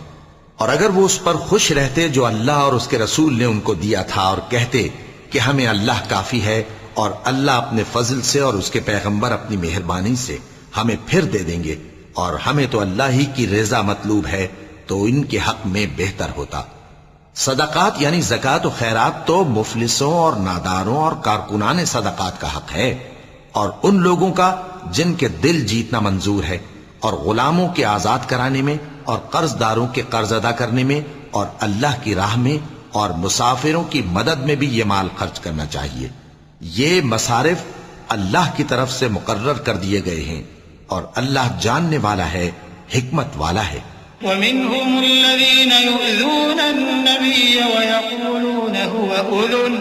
اور اگر وہ اس پر خوش رہتے جو اللہ اور اس کے رسول نے ان کو دیا تھا، اور کہتے کہ ہمیں اللہ کافی ہے، اور اللہ اپنے فضل سے اور اس کے پیغمبر اپنی مہربانی سے ہمیں پھر دے دیں گے، اور ہمیں تو اللہ ہی کی رضا مطلوب ہے، تو ان کے حق میں بہتر ہوتا. صدقات یعنی زکوٰۃ و خیرات تو مفلسوں اور ناداروں اور کارکنان صدقات کا حق ہے، اور ان لوگوں کا جن کے دل جیتنا منظور ہے، اور غلاموں کے آزاد کرانے میں، اور قرض داروں کے قرض ادا کرنے میں، اور اللہ کی راہ میں، اور مسافروں کی مدد میں بھی یہ مال خرچ کرنا چاہیے. یہ مصارف اللہ کی طرف سے مقرر کر دیے گئے ہیں، اور اللہ جاننے والا ہے، حکمت والا ہے. ومنهم الذين يؤذون النبي ويقولون هو أذن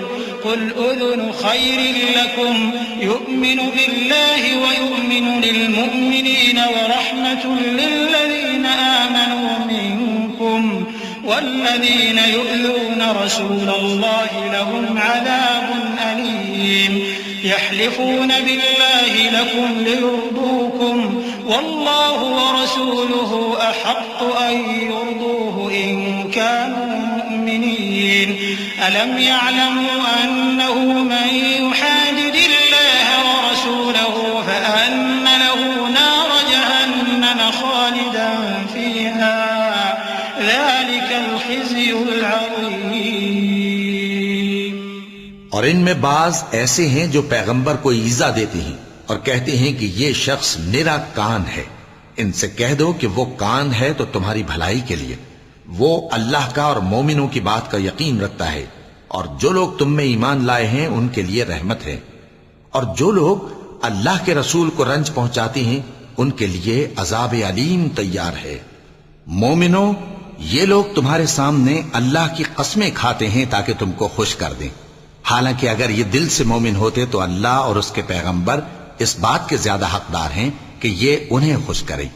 قل أذن خير لكم يؤمن بالله ويؤمن للمؤمنين ورحمة للذين آمنوا منكم والذين يؤذون رسول الله لهم عذاب أليم. يحلفون بالله لكم ليرضوكم والله ورسوله أحق أن يرضوه إن كانوا مؤمنين. ألم يعلموا أنه من يحادد الله ورسوله فأن له نار جهنم خالدا فيها ذلك الخزي العظيم. اور ان میں بعض ایسے ہیں جو پیغمبر کو ایذا دیتے ہیں اور کہتے ہیں کہ یہ شخص نرا کان ہے. ان سے کہہ دو کہ وہ کان ہے تو تمہاری بھلائی کے لیے، وہ اللہ کا اور مومنوں کی بات کا یقین رکھتا ہے، اور جو لوگ تم میں ایمان لائے ہیں ان کے لیے رحمت ہے. اور جو لوگ اللہ کے رسول کو رنج پہنچاتے ہیں ان کے لیے عذاب علیم تیار ہے. مومنوں، یہ لوگ تمہارے سامنے اللہ کی قسمیں کھاتے ہیں تاکہ تم کو خوش کر دیں، حالانکہ اگر یہ دل سے مومن ہوتے تو اللہ اور اس کے پیغمبر اس بات کے زیادہ حقدار ہیں کہ کہ یہ انہیں خوش کرے۔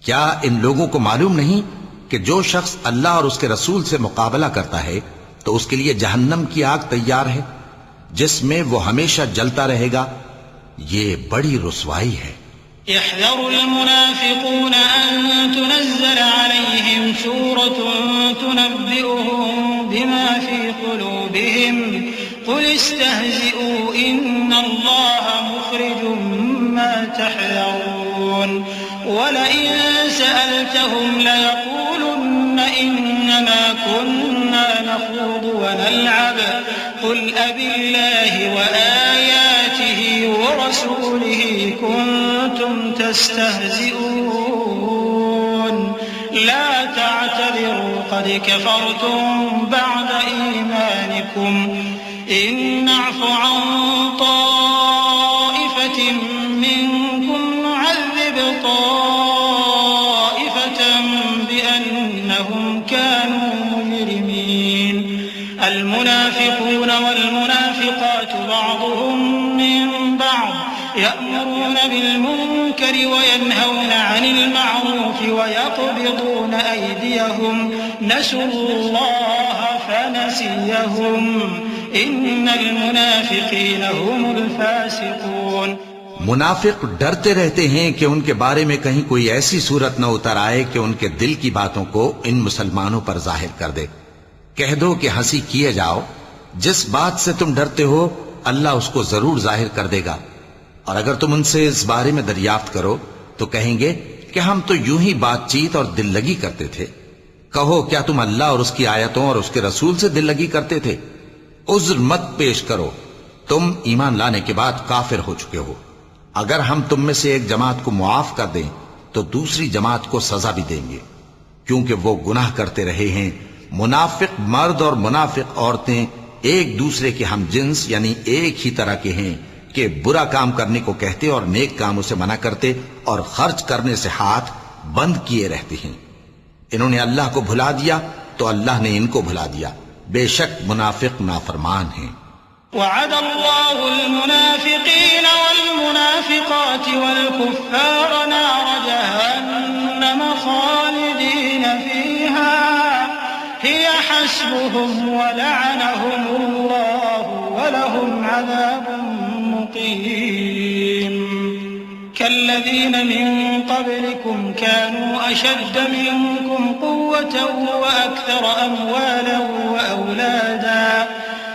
کیا ان لوگوں کو معلوم نہیں کہ جو شخص اللہ اور اس کے رسول سے مقابلہ کرتا ہے تو اس کے لیے جہنم کی آگ تیار ہے جس میں وہ ہمیشہ جلتا رہے گا، یہ بڑی رسوائی ہے۔ يحذر المنافقون أن تنزل عليهم سورة تنبئهم بما في قلوبهم قل استهزئوا إن الله مخرج ما تحذرون ولئن سألتهم ليقولن إنما كنا نخوض ونلعب قل أبالله وآياته ورسوله كنتم تستهزئون لا تعتذروا قد كفرتم بعد إيمانكم إن نعف عن طائفة منكم نعذب طائفة بأنهم كانوا مجرمين المنافقون والمنافقات بعضهم من بعض يأمرون بالمنكر وينهون عن المعروف ويقبضون أيديهم نسوا الله فنسيهم إن المنافقين هم الفاسقون۔ منافق ڈرتے رہتے ہیں کہ ان کے بارے میں کہیں کوئی ایسی صورت نہ اتر آئے کہ ان کے دل کی باتوں کو ان مسلمانوں پر ظاہر کر دے۔ کہہ دو کہ ہنسی کیے جاؤ، جس بات سے تم ڈرتے ہو اللہ اس کو ضرور ظاہر کر دے گا، اور اگر تم ان سے اس بارے میں دریافت کرو تو کہیں گے کہ ہم تو یوں ہی بات چیت اور دل لگی کرتے تھے۔ کہو کیا تم اللہ اور اس کی آیتوں اور اس کے رسول سے دل لگی کرتے تھے؟ عذر مت پیش کرو، تم ایمان لانے کے بعد کافر ہو چکے ہو۔ اگر ہم تم میں سے ایک جماعت کو معاف کر دیں تو دوسری جماعت کو سزا بھی دیں گے، کیونکہ وہ گناہ کرتے رہے ہیں۔ منافق مرد اور منافق عورتیں ایک دوسرے کے ہم جنس یعنی ایک ہی طرح کے ہیں کہ برا کام کرنے کو کہتے اور نیک کاموں سے منع کرتے اور خرچ کرنے سے ہاتھ بند کیے رہتے ہیں۔ انہوں نے اللہ کو بھلا دیا تو اللہ نے ان کو بھلا دیا، بے شک منافق نافرمان ہیں۔ وعد الله المنافقين والمنافقات والكفار نار جهنم خالدين فيها هي حسبهم ولعنهم الله ولهم عذاب مقيم كالذين من قبلكم كانوا أشد منكم قوة وأكثر أموالا وأولادا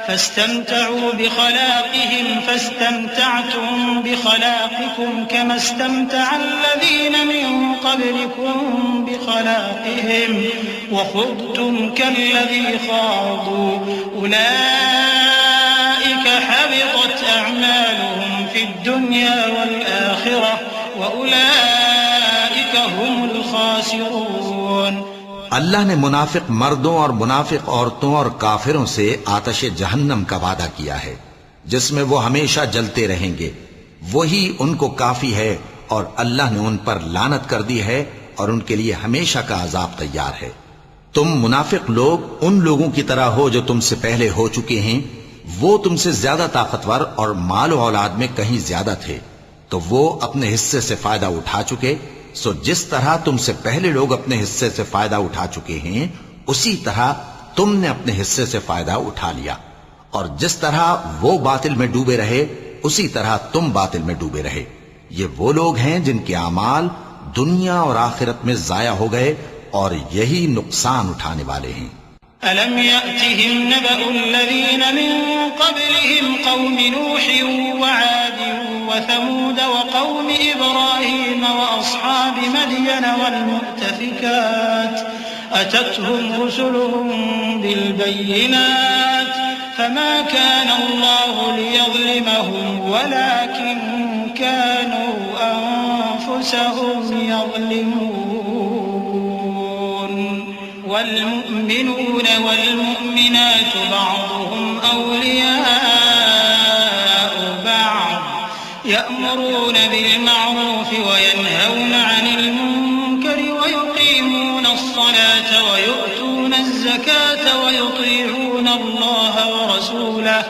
فاستمتعوا بخلاقهم فاستمتعتم بخلاقكم كما استمتع الذين من قبلكم بخلاقهم وخضتم كالذي خاضوا أولئك حبطت أعمالهم في الدنيا والآخرة وأولئك هم الخاسرون۔ اللہ نے منافق مردوں اور منافق عورتوں اور کافروں سے آتش جہنم کا وعدہ کیا ہے جس میں وہ ہمیشہ جلتے رہیں گے، وہی ان کو کافی ہے، اور اللہ نے ان پر لعنت کر دی ہے اور ان کے لیے ہمیشہ کا عذاب تیار ہے۔ تم منافق لوگ ان لوگوں کی طرح ہو جو تم سے پہلے ہو چکے ہیں، وہ تم سے زیادہ طاقتور اور مال و اولاد میں کہیں زیادہ تھے، تو وہ اپنے حصے سے فائدہ اٹھا چکے، سو جس طرح تم سے پہلے لوگ اپنے حصے سے فائدہ اٹھا چکے ہیں اسی طرح تم نے اپنے حصے سے فائدہ اٹھا لیا، اور جس طرح وہ باطل میں ڈوبے رہے اسی طرح تم باطل میں ڈوبے رہے۔ یہ وہ لوگ ہیں جن کے اعمال دنیا اور آخرت میں ضائع ہو گئے اور یہی نقصان اٹھانے والے ہیں۔ أَلَمْ يَأْتِهِمْ نَبَأُ الَّذِينَ مِن قَبْلِهِمْ قَوْمِ نُوحٍ وَعَادٍ وَثَمُودَ وَقَوْمِ إِبْرَاهِيمَ وَأَصْحَابِ مَدْيَنَ وَالْمُؤْتَفِكَاتِ أَتَتْهُمْ رُسُلُهُم بِالْبَيِّنَاتِ فَمَا كَانَ اللَّهُ لِيَظْلِمَهُمْ وَلَكِن كَانُوا أَنفُسَهُمْ يَظْلِمُونَ والمؤمنون والمؤمنات بعضهم أولياء بعض يأمرون بالمعروف وينهون عن المنكر ويقيمون الصلاة ويؤتون الزكاة ويطيعون الله ورسوله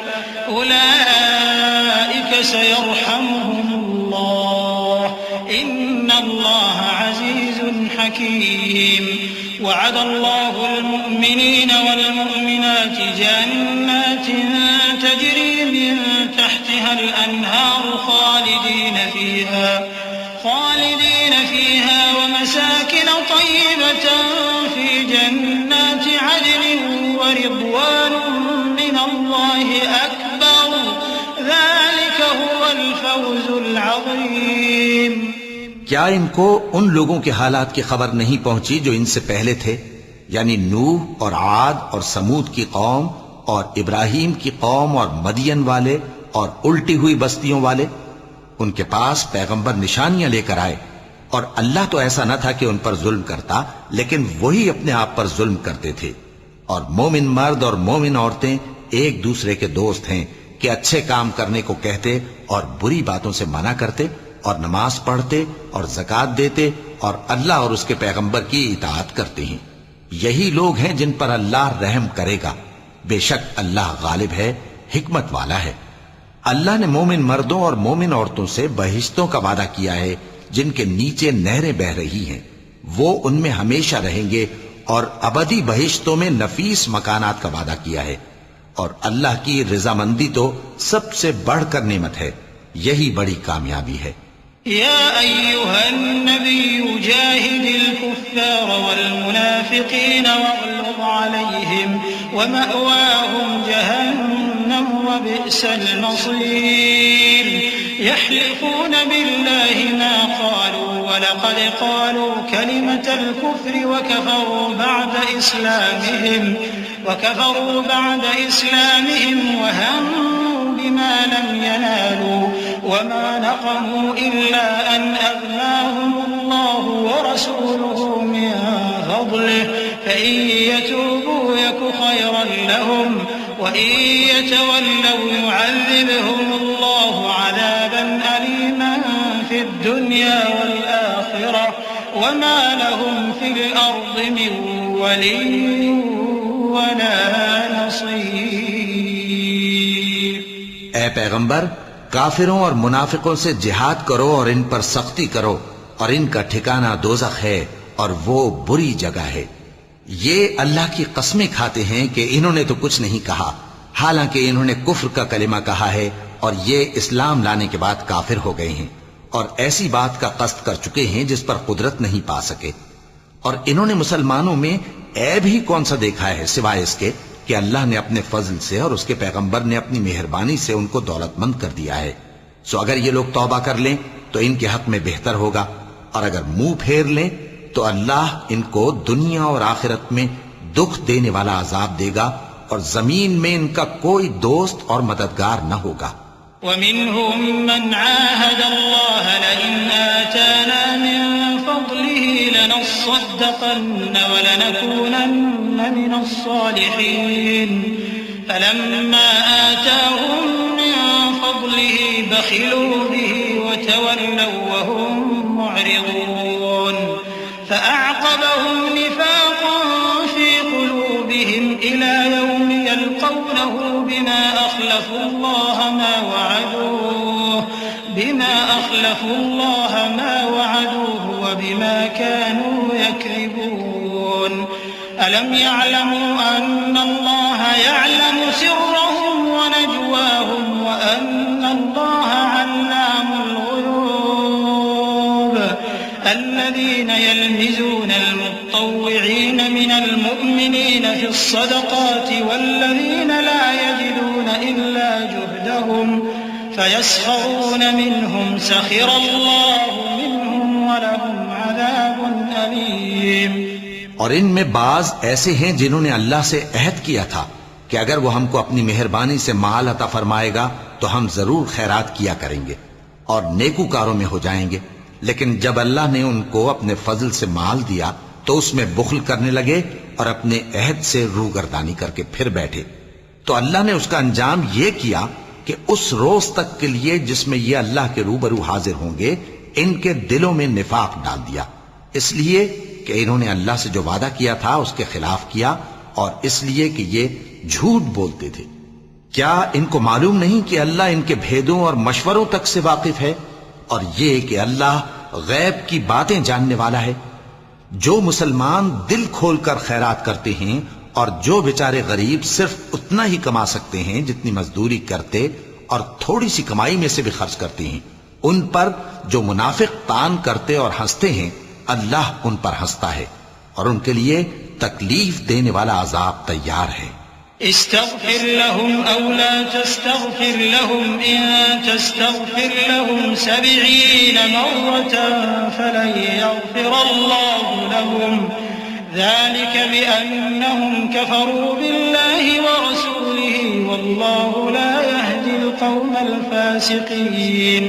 أولئك سيرحمهم الله إن الله عزيز حكيم وعد الله المؤمنين والمؤمنات جنات تجري من تحتها الأنهار خالدين فيها ومساكن طيبة في جنات عدن ورضوان من الله أكبر ذلك هو الفوز العظيم۔ کیا ان کو ان لوگوں کے حالات کی خبر نہیں پہنچی جو ان سے پہلے تھے، یعنی نوح اور عاد اور سمود کی قوم اور ابراہیم کی قوم اور مدین والے اور الٹی ہوئی بستیوں والے؟ ان کے پاس پیغمبر نشانیاں لے کر آئے، اور اللہ تو ایسا نہ تھا کہ ان پر ظلم کرتا، لیکن وہی اپنے آپ پر ظلم کرتے تھے۔ اور مومن مرد اور مومن عورتیں ایک دوسرے کے دوست ہیں کہ اچھے کام کرنے کو کہتے اور بری باتوں سے منع کرتے اور نماز پڑھتے اور زکوٰۃ دیتے اور اللہ اور اس کے پیغمبر کی اطاعت کرتے ہیں۔ یہی لوگ ہیں جن پر اللہ رحم کرے گا، بے شک اللہ غالب ہے، حکمت والا ہے۔ اللہ نے مومن مردوں اور مومن عورتوں سے بہشتوں کا وعدہ کیا ہے جن کے نیچے نہریں بہ رہی ہیں، وہ ان میں ہمیشہ رہیں گے، اور ابدی بہشتوں میں نفیس مکانات کا وعدہ کیا ہے۔ اور اللہ کی رضامندی تو سب سے بڑھ کر نعمت ہے، یہی بڑی کامیابی ہے۔ يا أيها النبي جاهد الكفار والمنافقين واغلظ عليهم ومأواهم جهنم وبئس المصير يحلفون بالله ما قالوا ولقد قالوا كلمة الكفر وكفروا بعد إسلامهم وهموا بما لم ينالوا وما نقموا إلا أن أغناهم الله ورسوله من فضله فإن يتوبوا يك خيرا لهم وإن يتولوا يعذبهم الله عذابا أليما في الدنيا والآخرة وما لهم في الأرض من ولي ولا نصير۔ اے پیغمبر، کافروں اور منافقوں سے جہاد کرو اور ان پر سختی کرو، اور ان کا ٹھکانہ دوزخ ہے اور وہ بری جگہ ہے۔ یہ اللہ کی قسمیں کھاتے ہیں کہ انہوں نے تو کچھ نہیں کہا، حالانکہ انہوں نے کفر کا کلمہ کہا ہے اور یہ اسلام لانے کے بعد کافر ہو گئے ہیں، اور ایسی بات کا قصد کر چکے ہیں جس پر قدرت نہیں پا سکے۔ اور انہوں نے مسلمانوں میں عیب ہی کون سا دیکھا ہے سوائے اس کے کہ اللہ نے اپنے فضل سے اور اس کے پیغمبر نے اپنی مہربانی سے ان کو دولت مند کر دیا ہے۔ سو اگر یہ لوگ توبہ کر لیں تو ان کے حق میں بہتر ہوگا، اور اگر منہ پھیر لیں تو اللہ ان کو دنیا اور آخرت میں دکھ دینے والا عذاب دے گا، اور زمین میں ان کا کوئی دوست اور مددگار نہ ہوگا۔ ومنهم من عاهد الله لئن آتانا من فضله لنصدقن ولنكونن من الصالحين فلما آتاهم من فضله بخلوا به وتولوا وهم معرضون فأعقبهم نفاقا في قلوبهم إلى يوم يلقونه بما أخلفوا الله ما وعدوه وبما كانوا يكذبون ألم يعلموا أن الله يعلم سرهم ونجواهم وأن الله علام الغيوب الذين يلمزون المطوعين من المؤمنين في الصدقات والذين لا يجدون إلا جهدهم فيسخرون منهم سخر الله منهم ولهم عذاب أليم۔ اور ان میں بعض ایسے ہیں جنہوں نے اللہ سے عہد کیا تھا کہ اگر وہ ہم کو اپنی مہربانی سے مال عطا فرمائے گا تو ہم ضرور خیرات کیا کریں گے اور نیکوکاروں میں ہو جائیں گے، لیکن جب اللہ نے ان کو اپنے فضل سے مال دیا تو اس میں بخل کرنے لگے اور اپنے عہد سے روگردانی کر کے پھر بیٹھے۔ تو اللہ نے اس کا انجام یہ کیا کہ اس روز تک کے لیے جس میں یہ اللہ کے روبرو حاضر ہوں گے ان کے دلوں میں نفاق ڈال دیا، اس لیے کہ انہوں نے اللہ سے جو وعدہ کیا تھا اس کے خلاف کیا، اور اس لیے کہ یہ جھوٹ بولتے تھے۔ کیا ان کو معلوم نہیں کہ اللہ ان کے بھیدوں اور مشوروں تک سے واقف ہے، اور یہ کہ اللہ غیب کی باتیں جاننے والا ہے۔ جو مسلمان دل کھول کر خیرات کرتے ہیں اور جو بیچارے غریب صرف اتنا ہی کما سکتے ہیں جتنی مزدوری کرتے اور تھوڑی سی کمائی میں سے بھی خرچ کرتے ہیں، ان پر جو منافق تان کرتے اور ہنستے ہیں، اللہ ان پر ہنستا ہے اور ان کے لیے تکلیف دینے والا عذاب تیار ہے۔ استغفر لهم أو لا تستغفر لهم إن تستغفر لهم 70 مرة فلن يغفر الله لهم ذلك بأنهم كفروا بالله ورسوله والله لا يهدي القوم الفاسقين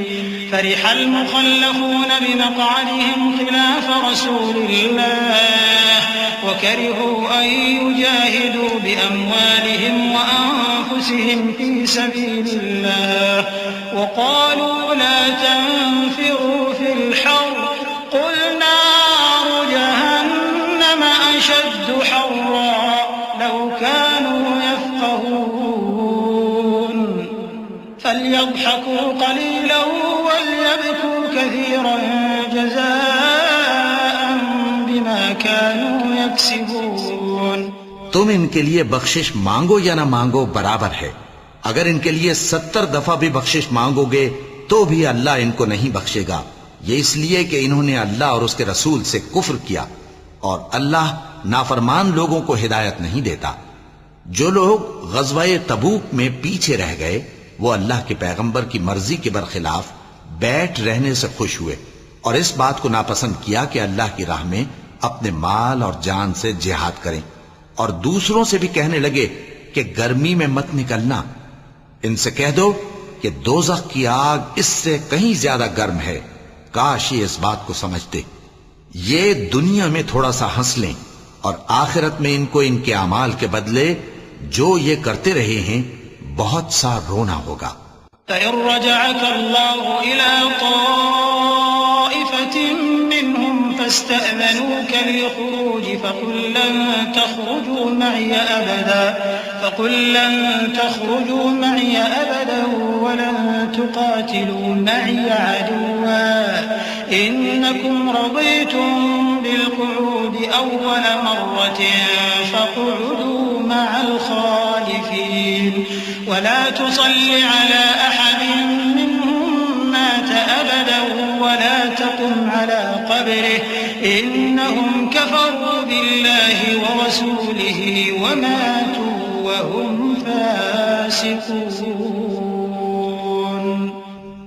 فرح المخلفون بمقعدهم خلاف رسول الله وكرهوا أن يجاهدوا بأموالهم وأنفسهم في سبيل الله وقالوا لا تنفروا في الحر قل نار جهنم أشد حرا لو كانوا يفقهون فليضحكوا قليلا وليبكوا كثيرا جزاء بما كانوا يكسبون۔ تم ان کے لیے بخشش مانگو یا نہ مانگو برابر ہے، اگر ان کے لیے 70 دفعہ بھی بخشش مانگو گے تو بھی اللہ ان کو نہیں بخشے گا، یہ اس لیے کہ انہوں نے اللہ اور اس کے رسول سے کفر کیا، اور اللہ نافرمان لوگوں کو ہدایت نہیں دیتا۔ جو لوگ غزوہ تبوک میں پیچھے رہ گئے وہ اللہ کے پیغمبر کی مرضی کے برخلاف بیٹھ رہنے سے خوش ہوئے اور اس بات کو ناپسند کیا کہ اللہ کی راہ میں اپنے مال اور جان سے جہاد کریں، اور دوسروں سے بھی کہنے لگے کہ گرمی میں مت نکلنا۔ ان سے کہہ دو کہ دوزخ کی آگ اس سے کہیں زیادہ گرم ہے، کاش یہ اس بات کو سمجھتے۔ یہ دنیا میں تھوڑا سا ہنس لیں اور آخرت میں ان کو ان کے اعمال کے بدلے جو یہ کرتے رہے ہیں بہت سا رونا ہوگا۔ فإن رجعك الله إلى طائفة منهم فاستأذنوك للخروج فقل لن تخرجوا معي أبدا ولن تقاتلوا معي عدوا إنكم رضيتم بالقعود أول مرة فاقعدوا مع الخالفين ولا تصل على أحد منهم مات أبدا ولا تقم على قبره إنهم كفروا بالله ورسوله وماتوا وهم فاسقون۔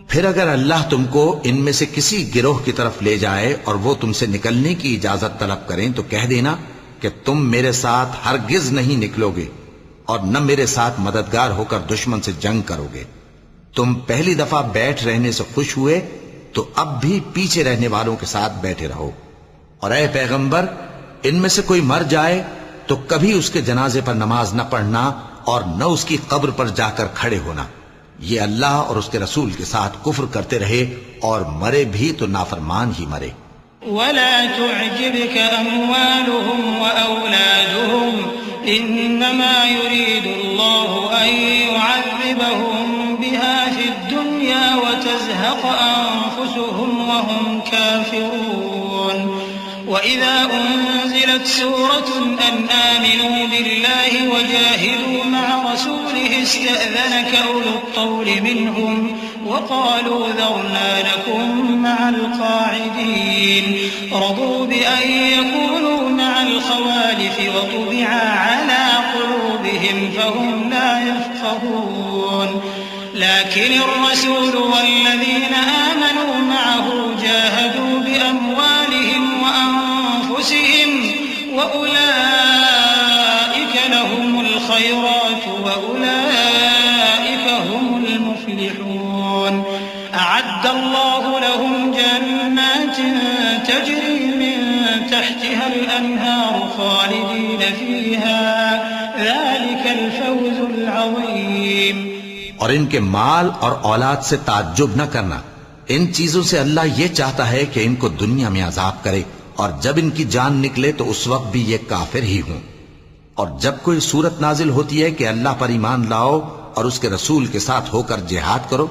پھر اگر اللہ تم کو ان میں سے کسی گروہ کی طرف لے جائے اور وہ تم سے نکلنے کی اجازت طلب کریں تو کہہ دینا کہ تم میرے ساتھ ہرگز نہیں نکلو گے اور نہ میرے ساتھ مددگار ہو کر دشمن سے جنگ کرو گے۔ تم پہلی دفعہ بیٹھ رہنے سے خوش ہوئے تو اب بھی پیچھے رہنے والوں کے ساتھ بیٹھے رہو، اور اے پیغمبر ان میں سے کوئی مر جائے تو کبھی اس کے جنازے پر نماز نہ پڑھنا اور نہ اس کی قبر پر جا کر کھڑے ہونا۔ یہ اللہ اور اس کے رسول کے ساتھ کفر کرتے رہے اور مرے بھی تو نافرمان ہی مرے۔ ولا تعجبك أموالهم وأولادهم إنما يريد الله أن يعذبهم بها في الدنيا وتزهق أنفسهم وهم كافرون وإذا أنزلت سورة أن آمنوا بالله وجاهدوا مع رسوله استأذنك أولو الطول منهم وقالوا ذرنا لكم مع القاعدين رضوا بأن يكونوا مع الخوالف وطبع على قلوبهم فهم لا يفقهون لكن الرسول والذين آمنوا معه جاهدوا بأموالهم وأنفسهم وأولئك لهم الخيرات وأولئك هم المفلحون أعد الله لهم جنات تجري من تحتها الأنهار خالدين فيها ذلك الفوز العظيم۔ اور ان کے مال اور اولاد سے تعجب نہ کرنا، ان چیزوں سے اللہ یہ چاہتا ہے کہ ان کو دنیا میں عذاب کرے اور جب ان کی جان نکلے تو اس وقت بھی یہ کافر ہی ہوں۔ اور جب کوئی صورت نازل ہوتی ہے کہ اللہ پر ایمان لاؤ اور اس کے رسول کے ساتھ ہو کر جہاد کرو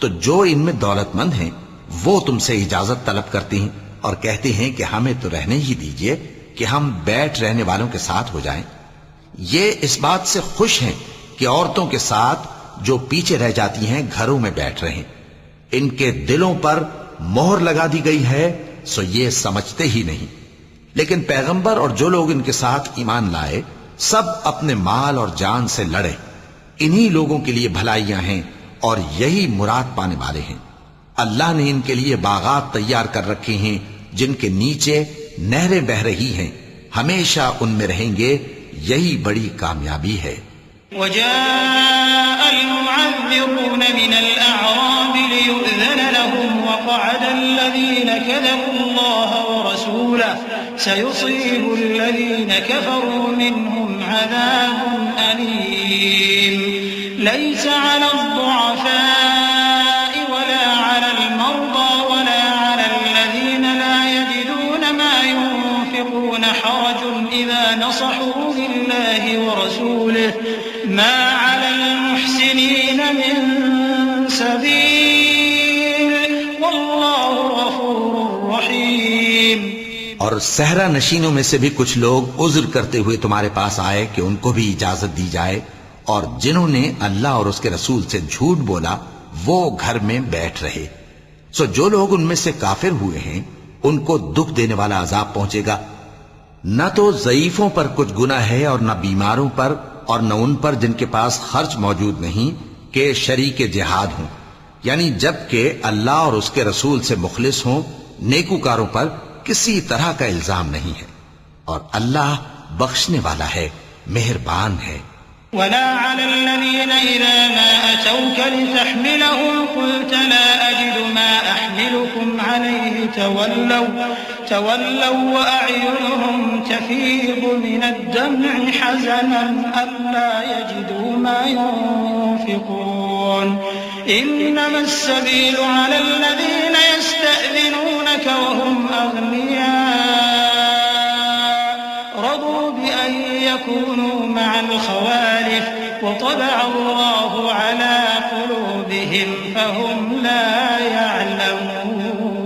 تو جو ان میں دولت مند ہیں وہ تم سے اجازت طلب کرتی ہیں اور کہتے ہیں کہ ہمیں تو رہنے ہی دیجئے کہ ہم بیٹھ رہنے والوں کے ساتھ ہو جائیں۔ یہ اس بات سے خوش ہیں کہ عورتوں کے ساتھ جو پیچھے رہ جاتی ہیں گھروں میں بیٹھ رہیں۔ ان کے دلوں پر مہر لگا دی گئی ہے، سو یہ سمجھتے ہی نہیں۔ لیکن پیغمبر اور جو لوگ ان کے ساتھ ایمان لائے سب اپنے مال اور جان سے لڑے۔ انہی لوگوں کے لیے بھلائیاں ہیں اور یہی مراد پانے والے ہیں۔ اللہ نے ان کے لیے باغات تیار کر رکھے ہیں جن کے نیچے نہریں بہ رہی ہیں، ہمیشہ ان میں رہیں گے، یہی بڑی کامیابی ہے۔ وجاء المعذرون من الأعراب ليؤذن لهم وقعد الذين كذبوا الله ورسوله سيصيب الذين كفروا منهم عذاب أليم ليس على الضعفاء ولا على المرضى ولا على الذين لا يجدون ما ينفقون حرج إذا نصحوا لله ورسوله ما على المحسنين من سبيل والله غفور رحيم۔ اور صحرا نشینوں میں سے بھی کچھ لوگ عذر کرتے ہوئے تمہارے پاس آئے کہ ان کو بھی اجازت دی جائے، اور جنہوں نے اللہ اور اس کے رسول سے جھوٹ بولا وہ گھر میں بیٹھ رہے۔ سو جو لوگ ان میں سے کافر ہوئے ہیں ان کو دکھ دینے والا عذاب پہنچے گا۔ نہ تو ضعیفوں پر کچھ گناہ ہے اور نہ بیماروں پر اور نہ ان پر جن کے پاس خرچ موجود نہیں کہ شریک جہاد ہوں، یعنی جب کہ اللہ اور اس کے رسول سے مخلص ہوں، نیکوکاروں پر کسی طرح کا الزام نہیں ہے، اور اللہ بخشنے والا ہے، مہربان ہے۔ ولا على الذين إذا ما أتوك لتحملهم قلت لا أجد ما أحملكم عليه تولوا وأعينهم تفيض من الدمع حزنا ألا يجدوا ما ينفقون إنما السبيل على الذين يستأذنونك وهم أغنياء رضوا بأن يكونوا مع الخوالف وطبع الله على قلوبهم فهم لا يعلمون۔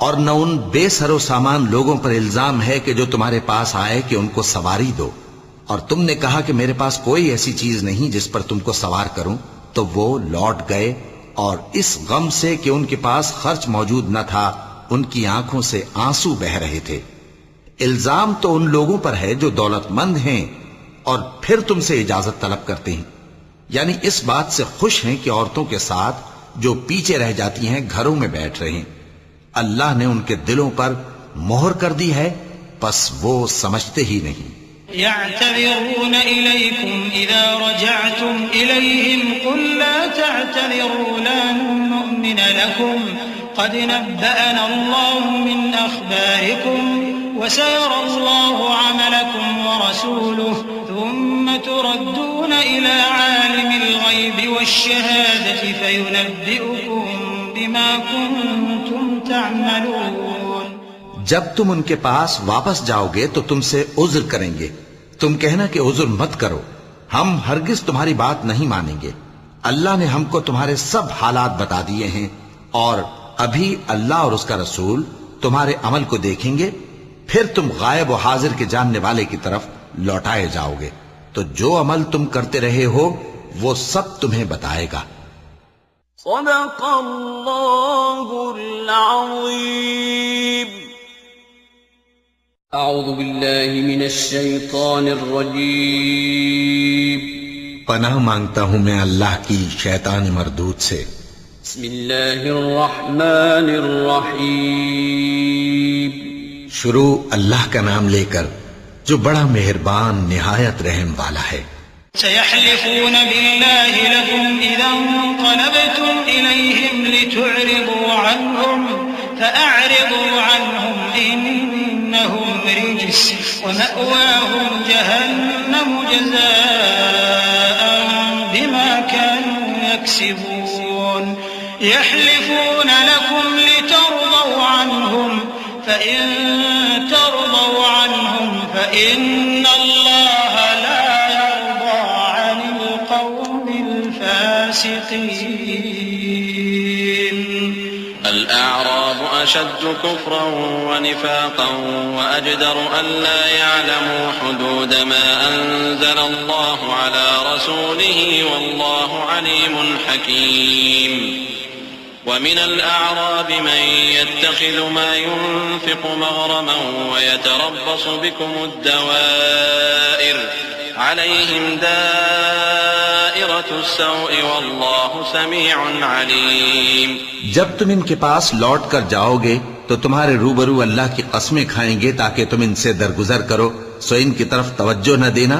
اور نہ ان بے سر و سامان لوگوں پر الزام ہے کہ جو تمہارے پاس آئے کہ ان کو سواری دو، اور تم نے کہا کہ میرے پاس کوئی ایسی چیز نہیں جس پر تم کو سوار کروں، تو وہ لوٹ گئے، اور اس غم سے کہ ان کے پاس خرچ موجود نہ تھا ان کی آنکھوں سے آنسو بہ رہے تھے۔ الزام تو ان لوگوں پر ہے جو دولت مند ہیں اور پھر تم سے اجازت طلب کرتے ہیں، یعنی اس بات سے خوش ہیں کہ عورتوں کے ساتھ جو پیچھے رہ جاتی ہیں گھروں میں بیٹھ رہے ہیں۔ اللہ نے ان کے دلوں پر مہر کر دی ہے، پس وہ سمجھتے ہی نہیں۔ يعتذرون إليكم إذا رجعتم إليهم قل لا تعتذروا لن نؤمن لكم قد نبأنا الله من أخباركم وسيرى الله عملكم ورسوله ثم تردون إلى عالم الغيب والشهادة فينبئكم بما كنتم تعملون۔ جب تم ان کے پاس واپس جاؤ گے تو تم سے عذر کریں گے، تم کہنا کہ عذر مت کرو، ہم ہرگز تمہاری بات نہیں مانیں گے۔ اللہ نے ہم کو تمہارے سب حالات بتا دیے ہیں، اور ابھی اللہ اور اس کا رسول تمہارے عمل کو دیکھیں گے، پھر تم غائب و حاضر کے جاننے والے کی طرف لوٹائے جاؤ گے، تو جو عمل تم کرتے رہے ہو وہ سب تمہیں بتائے گا۔ صدق اللہ العظیم۔ اعوذ باللہ من الشیطان الرجیم۔ پناہ مانگتا ہوں میں اللہ کی شیطان مردود سے۔ بسم اللہ الرحمن الرحیم۔ شروع اللہ کا نام لے کر جو بڑا مہربان نہایت رحم والا ہے۔ سيحلفون بالله لكم إذا انقلبتم إليهم لتعرضوا عنهم فأعرضوا عنهم إنهم رجس ومأواهم جهنم جزاء بما كانوا يكسبون يحلفون لكم لترضوا عنهم فإن ترضوا عنهم فإن الله لا يرضى عن القوم الفاسقين۔ أشد كفرا ونفاقا وأجدر ألا يعلموا حدود ما أنزل الله على رسوله والله عليم حكيم ومن الأعراب من يتخذ ما ينفق مغرما ويتربص بكم الدوائر عليهم دائرة السوء والله سميع عليم. جب تم ان کے پاس لوٹ کر جاؤ گے تو تمہارے روبرو اللہ کی قسمیں کھائیں گے تاکہ تم ان سے درگزر کرو، سو ان کی طرف توجہ نہ دینا،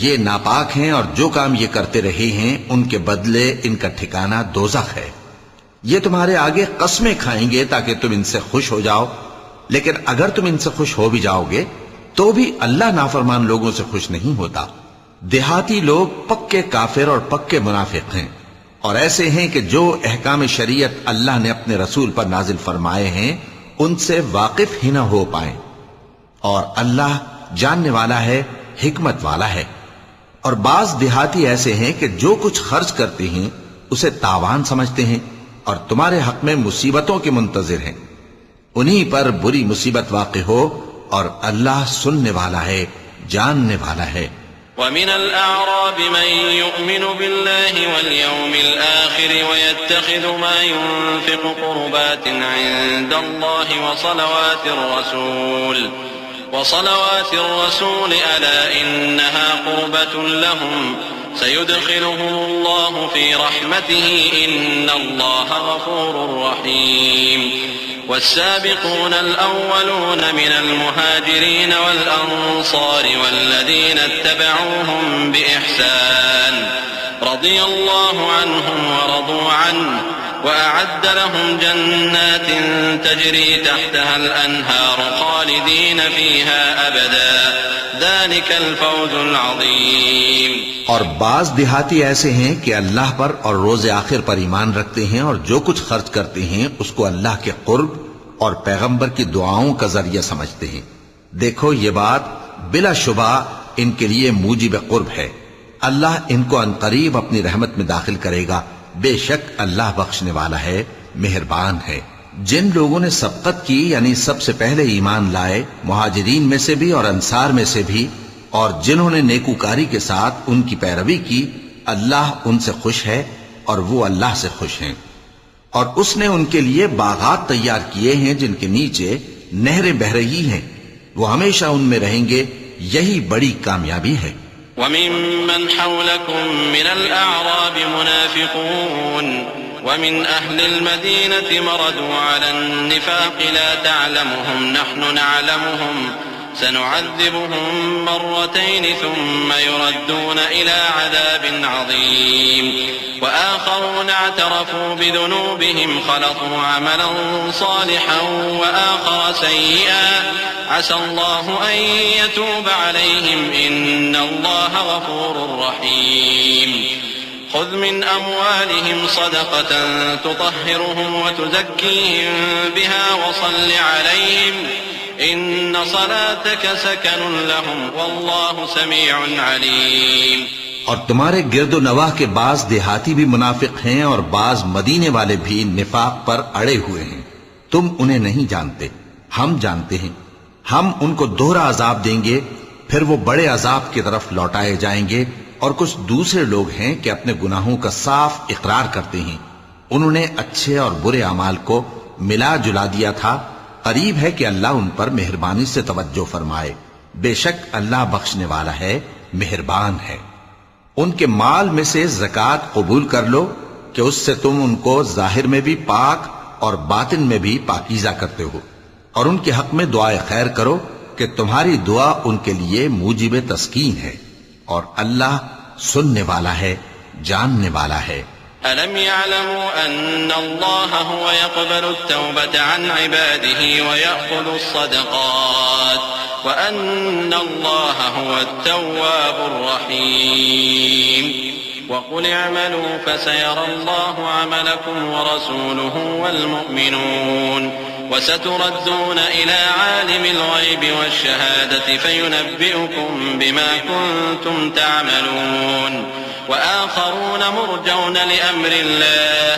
یہ ناپاک ہیں اور جو کام یہ کرتے رہے ہیں ان کے بدلے ان کا ٹھکانہ دوزخ ہے. یہ تمہارے آگے قسمیں کھائیں گے تاکہ تم ان سے خوش ہو جاؤ، لیکن اگر تم ان سے خوش ہو بھی جاؤ گے تو بھی اللہ نافرمان لوگوں سے خوش نہیں ہوتا. دیہاتی لوگ پکے کافر اور پکے منافق ہیں، اور ایسے ہیں کہ جو احکام شریعت اللہ نے اپنے رسول پر نازل فرمائے ہیں ان سے واقف ہی نہ ہو پائیں. اور اللہ جاننے والا ہے، حکمت والا ہے. اور بعض دیہاتی ایسے ہیں کہ جو کچھ خرچ کرتے ہیں اسے تاوان سمجھتے ہیں اور تمہارے حق میں مصیبتوں کے منتظر ہیں. انہی پر بری مصیبت واقع ہو اور اللہ سننے والا ہے، جاننے والا ہے. ومن الأعراب من يؤمن بالله واليوم الآخر ويتخذ ما ينفق قربات عند الله وصلوات الرسول ألا إنها قربة لهم سيدخلهم الله في رحمته إن الله غفور رحيم. والسابقون الأولون من المهاجرين والأنصار والذين اتبعوهم بإحسان رضي الله عنهم ورضوا عنه وأعد لهم جنات تجري تحتها الأنهار خالدين فيها أبدا ذلك الفوز العظيم. اور بعض دیہاتی ایسے ہیں کہ اللہ پر اور روز آخر پر ایمان رکھتے ہیں اور جو کچھ خرچ کرتے ہیں اس کو اللہ کے قرب اور پیغمبر کی دعاؤں کا ذریعہ سمجھتے ہیں. دیکھو یہ بات بلا شبہ ان کے لیے موجب قرب ہے. اللہ ان کو عنقریب اپنی رحمت میں داخل کرے گا. بے شک اللہ بخشنے والا ہے، مہربان ہے. جن لوگوں نے سبقت کی یعنی سب سے پہلے ایمان لائے، مہاجرین میں سے بھی اور انصار میں سے بھی، اور جنہوں نے نیکوکاری کے ساتھ ان کی پیروی کی، اللہ ان سے خوش ہے اور وہ اللہ سے خوش ہیں. اور اس نے ان کے لیے باغات تیار کیے ہیں جن کے نیچے نہریں بہہ رہی ہیں، وہ ہمیشہ ان میں رہیں گے. یہی بڑی کامیابی ہے. وَمِمَّنْ حَوْلَكُمْ مِنَ الْأَعْرَابِ مُنَافِقُونَ وَمِنْ أَهْلِ الْمَدِينَةِ مَرَدُوا عَلَى النِّفَاقِ لَا تَعْلَمُهُمْ نَحْنُ نَعْلَمُهُمْ سنعذبهم مرتين ثم يردون إلى عذاب عظيم وآخرون اعترفوا بذنوبهم خلطوا عملا صالحا وآخر سيئا عسى الله أن يتوب عليهم إن الله غفور رحيم. خذ من أموالهم صدقة تطهرهم وتزكيهم بها وصل عليهم ان صلاتك سكن لهم والله سميع عليم. اور تمہارے گرد و نواح کے بعض دیہاتی بھی منافق ہیں اور بعض مدینے والے بھی نفاق پر اڑے ہوئے ہیں. تم انہیں نہیں جانتے، ہم جانتے ہیں. ہم ان کو دوہرا عذاب دیں گے، پھر وہ بڑے عذاب کی طرف لوٹائے جائیں گے. اور کچھ دوسرے لوگ ہیں کہ اپنے گناہوں کا صاف اقرار کرتے ہیں. انہوں نے اچھے اور برے اعمال کو ملا جلا دیا تھا. قریب ہے کہ اللہ ان پر مہربانی سے توجہ فرمائے. بے شک اللہ بخشنے والا ہے، مہربان ہے. ان کے مال میں سے زکوٰۃ قبول کر لو کہ اس سے تم ان کو ظاہر میں بھی پاک اور باطن میں بھی پاکیزہ کرتے ہو. اور ان کے حق میں دعائے خیر کرو کہ تمہاری دعا ان کے لیے موجب تسکین ہے. اور اللہ سننے والا ہے، جاننے والا ہے. أَلَمْ يَعْلَمُوا أَنَّ اللَّهَ هُوَ يَقْبَلُ التَّوْبَةَ عَنْ عِبَادِهِ وَيَأْخُذُ الصَّدَقَاتِ وَأَنَّ اللَّهَ هُوَ التَّوَّابُ الرَّحِيمُ. وَقُلِ اعْمَلُوا فَسَيَرَى اللَّهُ عَمَلَكُمْ وَرَسُولُهُ وَالْمُؤْمِنُونَ وَسَتُرَدُّونَ إِلَى عَالِمِ الْغَيْبِ وَالشَّهَادَةِ فَيُنَبِّئُكُم بِمَا كُنتُمْ تَعْمَلُونَ. وآخرون مرجون لأمر الله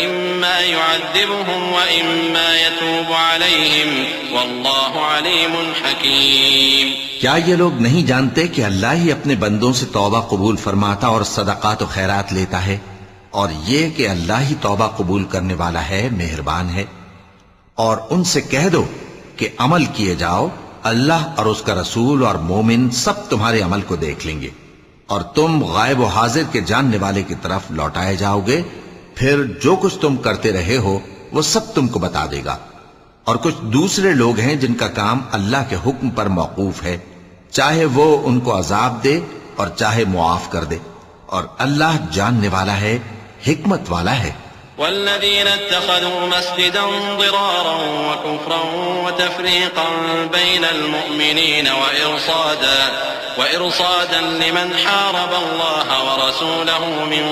إما يعذبهم وإما يتوب عليهم والله عليم حكيم۔ کیا یہ لوگ نہیں جانتے کہ اللہ ہی اپنے بندوں سے توبہ قبول فرماتا اور صدقات و خیرات لیتا ہے، اور یہ کہ اللہ ہی توبہ قبول کرنے والا ہے، مہربان ہے۔ اور ان سے کہہ دو کہ عمل کیے جاؤ، اللہ اور اس کا رسول اور مومن سب تمہارے عمل کو دیکھ لیں گے، اور تم غائب و حاضر کے جاننے والے کی طرف لوٹائے جاؤ گے، پھر جو کچھ تم کرتے رہے ہو وہ سب تم کو بتا دے گا۔ اور کچھ دوسرے لوگ ہیں جن کا کام اللہ کے حکم پر موقوف ہے، چاہے وہ ان کو عذاب دے اور چاہے معاف کر دے، اور اللہ جاننے والا ہے، حکمت والا ہے۔ والذين اتخذوا مسجدا ضرارا وكفرا وتفريقا بين المؤمنين وإرصادا لمن حارب الله ورسوله من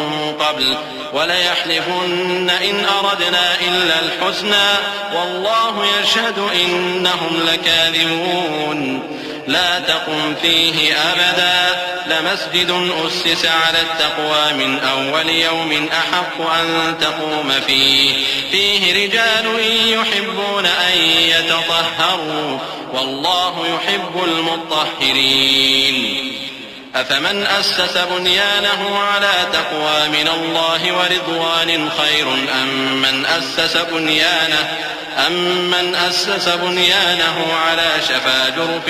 قبل وليحلفن إن أردنا إلا الحسنى والله يشهد إنهم لكاذبون لا تقم فيه أبدا لمسجد أسس على التقوى من أول يوم أحق أن تقوم فيه رجال يحبون أن يتطهروا والله يحب المطهرين أفمن أسس بنيانه على تقوى من الله ورضوان خير أم من أسس بنيانه على شفا جرف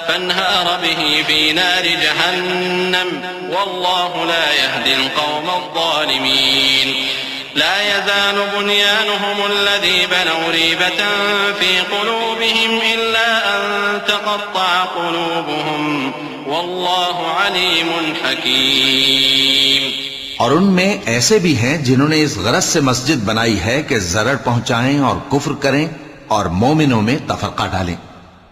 فانهار به في نار جهنم والله لا يهدي القوم الظالمين لا يزال بنيانهم الذي بنوا ريبة في قلوبهم إلا أن تقطع قلوبهم والله عليم حكيم۔ اور ان میں ایسے بھی ہیں جنہوں نے اس غرض سے مسجد بنائی ہے کہ ضرر پہنچائیں اور کفر کریں اور مومنوں میں تفرقہ ڈالیں،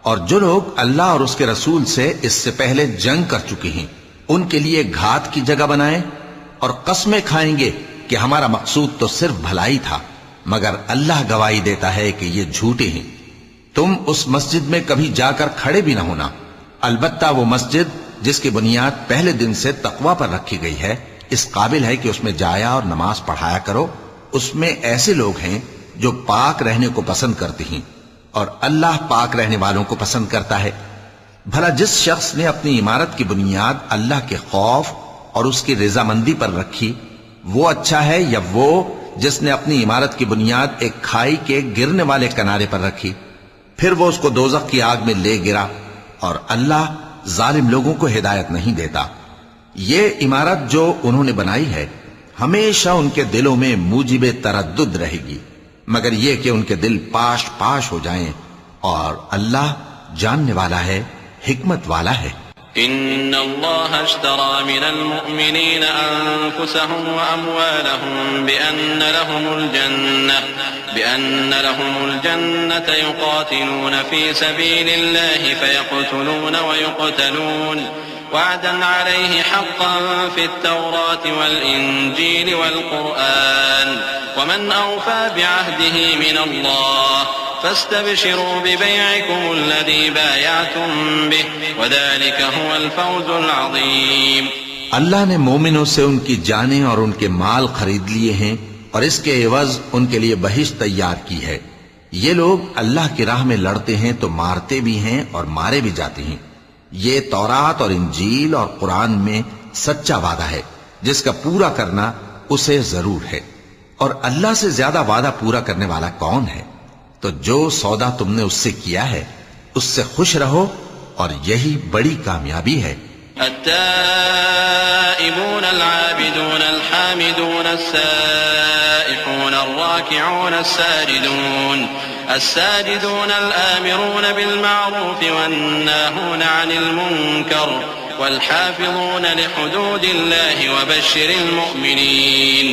اور جو لوگ اللہ اور اس کے رسول سے اس سے پہلے جنگ کر چکے ہیں ان کے لیے گھات کی جگہ بنائیں، اور قسمیں کھائیں گے کہ ہمارا مقصود تو صرف بھلائی تھا، مگر اللہ گواہی دیتا ہے کہ یہ جھوٹے ہیں۔ تم اس مسجد میں کبھی جا کر کھڑے بھی نہ ہونا، البتہ وہ مسجد جس کی بنیاد پہلے دن سے تقوی پر رکھی گئی ہے اس قابل ہے کہ اس میں جایا اور نماز پڑھایا کرو۔ اس میں ایسے لوگ ہیں جو پاک رہنے کو پسند کرتے ہیں، اور اللہ پاک رہنے والوں کو پسند کرتا ہے۔ بھلا جس شخص نے اپنی عمارت کی بنیاد اللہ کے خوف اور اس کی رضامندی پر رکھی وہ اچھا ہے، یا وہ جس نے اپنی عمارت کی بنیاد ایک کھائی کے گرنے والے کنارے پر رکھی، پھر وہ اس کو دوزخ کی آگ میں لے گرا، اور اللہ ظالم لوگوں کو ہدایت نہیں دیتا۔ یہ عمارت جو انہوں نے بنائی ہے ہمیشہ ان کے دلوں میں موجب تردد رہے گی، مگر یہ کہ ان کے دل پاش پاش ہو جائیں، اور اللہ جاننے والا ہے، حکمت والا ہے۔ إن الله اشترى من المؤمنين أنفسهم وأموالهم بأن لهم الجنة يقاتلون في سبيل الله فيقتلون ويقتلون وعدا عليه حقا في التوراة والإنجيل والقرآن ومن أوفى بعهده من الله فاستبشروا ببيعكم الذي بايعتم به وذلك هو الفوز العظيم۔ اللہ نے مومنوں سے ان کی جانیں اور ان کے مال خرید لیے ہیں، اور اس کے عوض ان کے لیے بہشت تیار کی ہے۔ یہ لوگ اللہ کی راہ میں لڑتے ہیں تو مارتے بھی ہیں اور مارے بھی جاتے ہیں۔ یہ تورات اور انجیل اور قرآن میں سچا وعدہ ہے جس کا پورا کرنا اسے ضرور ہے، اور اللہ سے زیادہ وعدہ پورا کرنے والا کون ہے؟ تو جو سودا تم نے اس سے کیا ہے اس سے خوش رہو، اور یہی بڑی کامیابی ہے۔ التائبون العابدون الحامدون السائحون الراكعون الساجدون الآمرون بالمعروف والناهون عن المنكر والحافظون لحدود الله وبشر المؤمنين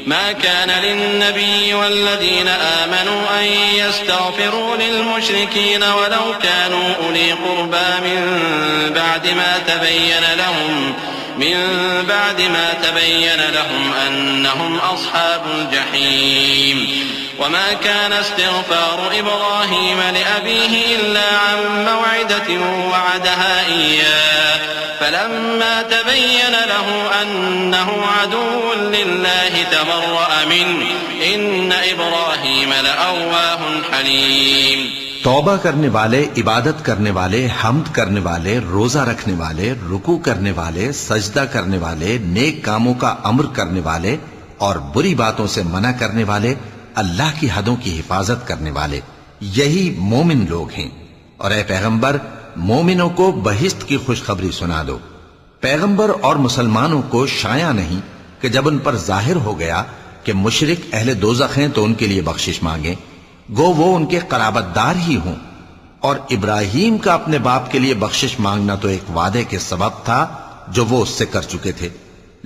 ما كان للنبي والذين آمنوا أن يستغفروا للمشركين ولو كانوا أولي قربى من بعد ما تبين لهم أنهم أصحاب الجحيم وما كان استغفار إبراهيم لأبيه إلا عن موعدة وعدها إياه فلما تبين له أنه عدو لله تبرأ منه إن إبراهيم لأواه حليم. توبہ کرنے والے، عبادت کرنے والے، حمد کرنے والے، روزہ رکھنے والے، رکوع کرنے والے، سجدہ کرنے والے، نیک کاموں کا امر کرنے والے اور بری باتوں سے منع کرنے والے، اللہ کی حدوں کی حفاظت کرنے والے، یہی مومن لوگ ہیں. اور اے پیغمبر، مومنوں کو بہشت کی خوشخبری سنا دو. پیغمبر اور مسلمانوں کو شایع نہیں کہ جب ان پر ظاہر ہو گیا کہ مشرک اہل دوزخ ہیں تو ان کے لیے بخشش مانگیں، گو وہ ان کے قرابت دار ہی ہوں. اور ابراہیم کا اپنے باپ کے لیے بخشش مانگنا تو ایک وعدے کے سبب تھا جو وہ اس سے کر چکے تھے،